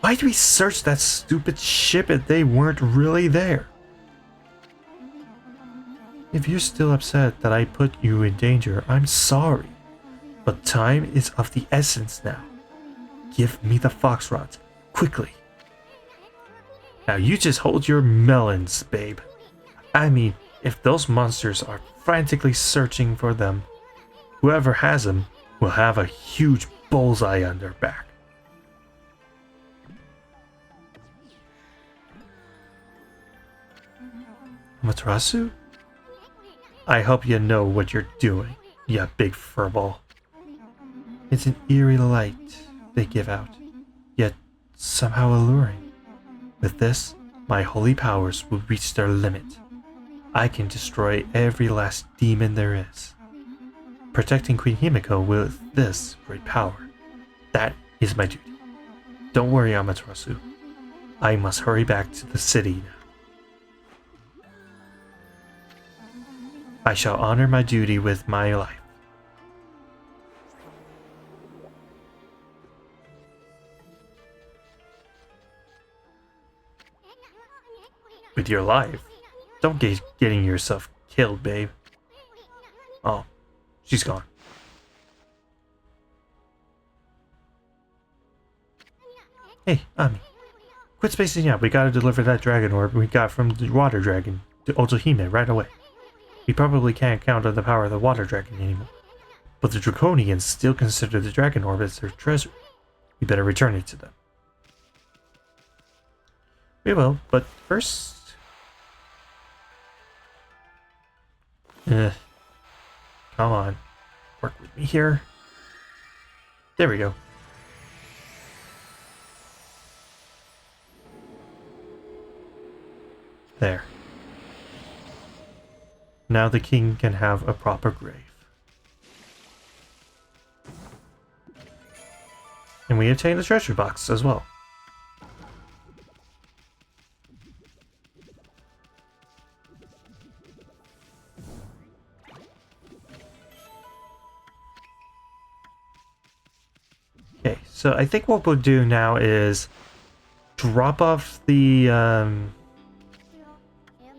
Why'd we search that stupid ship if they weren't really there? If you're still upset that I put you in danger, I'm sorry. But time is of the essence now. Give me the fox rods, quickly. Now you just hold your melons, babe. I mean, if those monsters are frantically searching for them, whoever has them will have a huge bullseye on their back. Amaterasu? I hope you know what you're doing, you big furball. It's an eerie light they give out, yet somehow alluring. With this, my holy powers will reach their limit. I can destroy every last demon there is. Protecting Queen Himeko with this great power. That is my duty. Don't worry, Amaterasu. I must hurry back to the city now. I shall honor my duty with my life. With your life? Don't get getting yourself killed, babe. Oh, she's gone. Hey, Ami. Quit spacing out. We gotta deliver that dragon orb we got from the water dragon to Otohime right away. We probably can't count on the power of the water dragon anymore. But the Draconians still consider the dragon orb as their treasure. We better return it to them. We will, but first... come on. Work with me here. There we go. There. Now the king can have a proper grave. And we obtain the treasure box as well. So I think what we'll do now is drop off the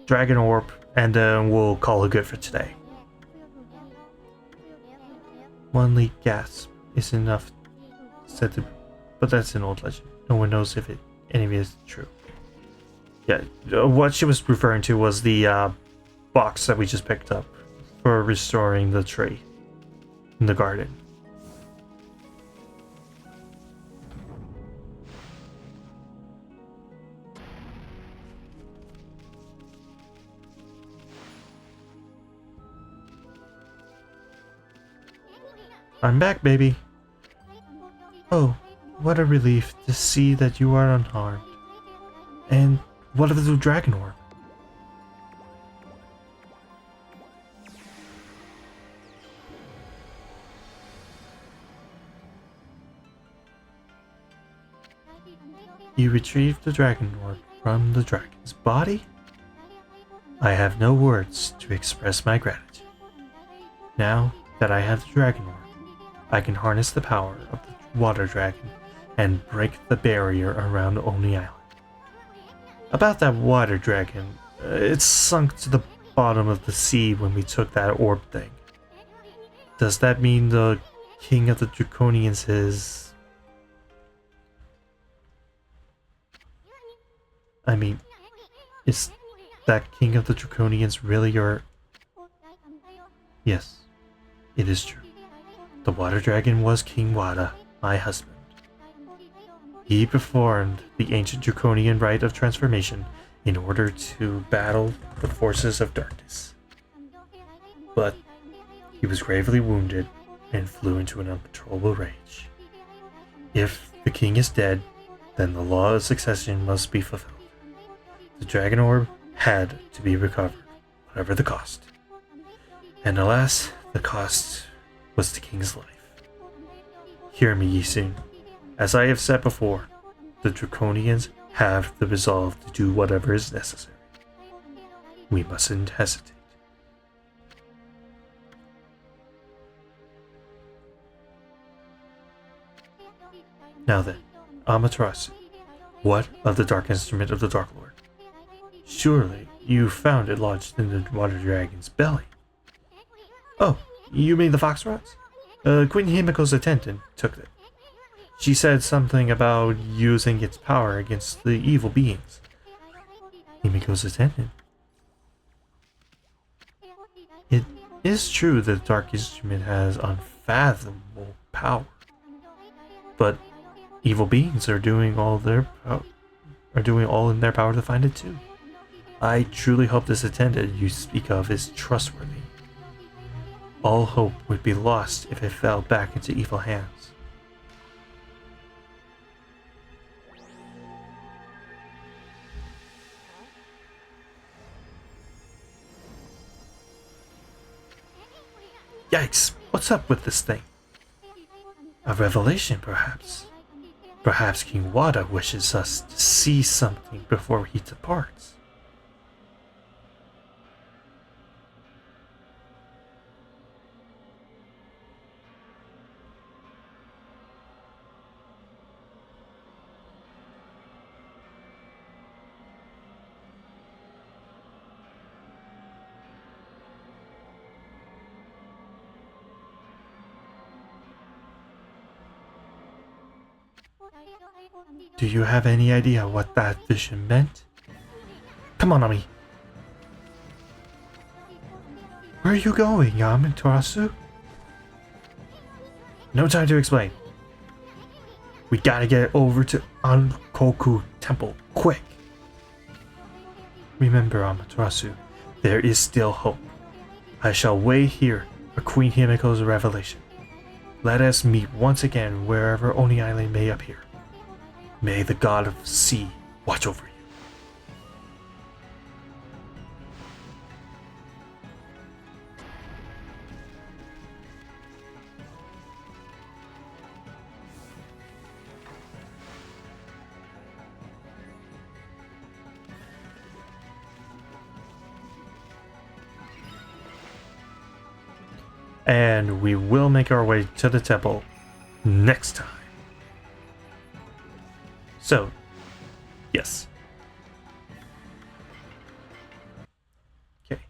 dragon orb, and then we'll call it good for today. 1 leak gas is enough, said to, but that's an old legend. No one knows if any of it is true. Yeah, what she was referring to was the box that we just picked up for restoring the tree in the garden. I'm back, baby. Oh, what a relief to see that you are unharmed. And what of the dragon orb? You retrieved the dragon orb from the dragon's body? I have no words to express my gratitude. Now that I have the dragon orb, I can harness the power of the water dragon and break the barrier around Oni Island. About that water dragon, it sunk to the bottom of the sea when we took that orb thing. Does that mean the king of the Draconians is... I mean, is that king of the Draconians really your... Yes, it is true. The water dragon was King Wada, my husband. He performed the ancient draconian rite of transformation in order to battle the forces of darkness. But he was gravely wounded and flew into an uncontrollable rage. If the king is dead, then the law of succession must be fulfilled. The dragon orb had to be recovered, whatever the cost. And alas, the cost was the king's life. Hear me, Yisun. As I have said before, the Draconians have the resolve to do whatever is necessary. We mustn't hesitate. Now then, Amaterasu, what of the dark instrument of the Dark Lord? Surely you found it lodged in the water dragon's belly. Oh, you mean the fox rods? Queen Himiko's attendant took it. She said something about using its power against the evil beings. Himiko's attendant? It is true that the dark instrument has unfathomable power, but evil beings are doing all in their power to find it too. I truly hope this attendant you speak of is trustworthy. All hope would be lost if it fell back into evil hands. Yikes, what's up with this thing? A revelation, perhaps. Perhaps King Wada wishes us to see something before he departs. Do you have any idea what that vision meant? Come on, Ami. Where are you going, Amaterasu? No time to explain. We gotta get over to Ankoku Temple, quick. Remember, Amaterasu, there is still hope. I shall wait here for Queen Himiko's revelation. Let us meet once again wherever Oni Island may appear. May the god of sea watch over you. And we will make our way to the temple next time So, yes. Okay.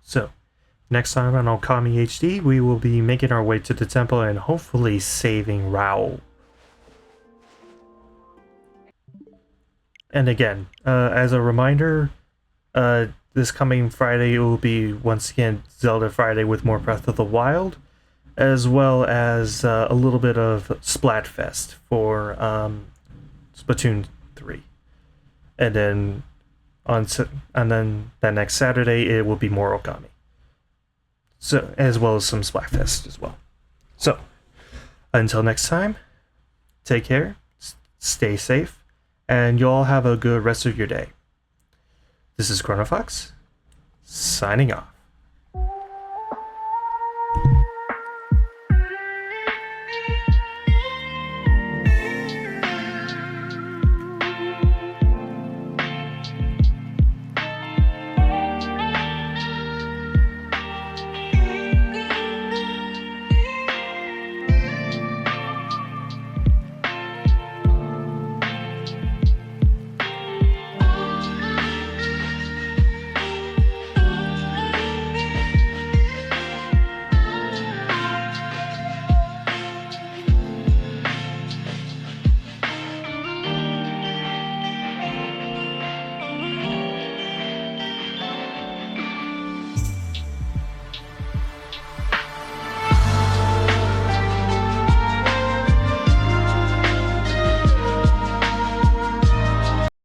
So, next time on Okami HD, we will be making our way to the temple and hopefully saving Raoul. And again, as a reminder, this coming Friday it will be once again Zelda Friday with more Breath of the Wild, as well as a little bit of Splatfest for Splatoon 3. And then that next Saturday it will be more Okami. So, as well as some Splatfest as well. So, until next time, take care, stay safe, and you all have a good rest of your day. This is ChronoFox, signing off.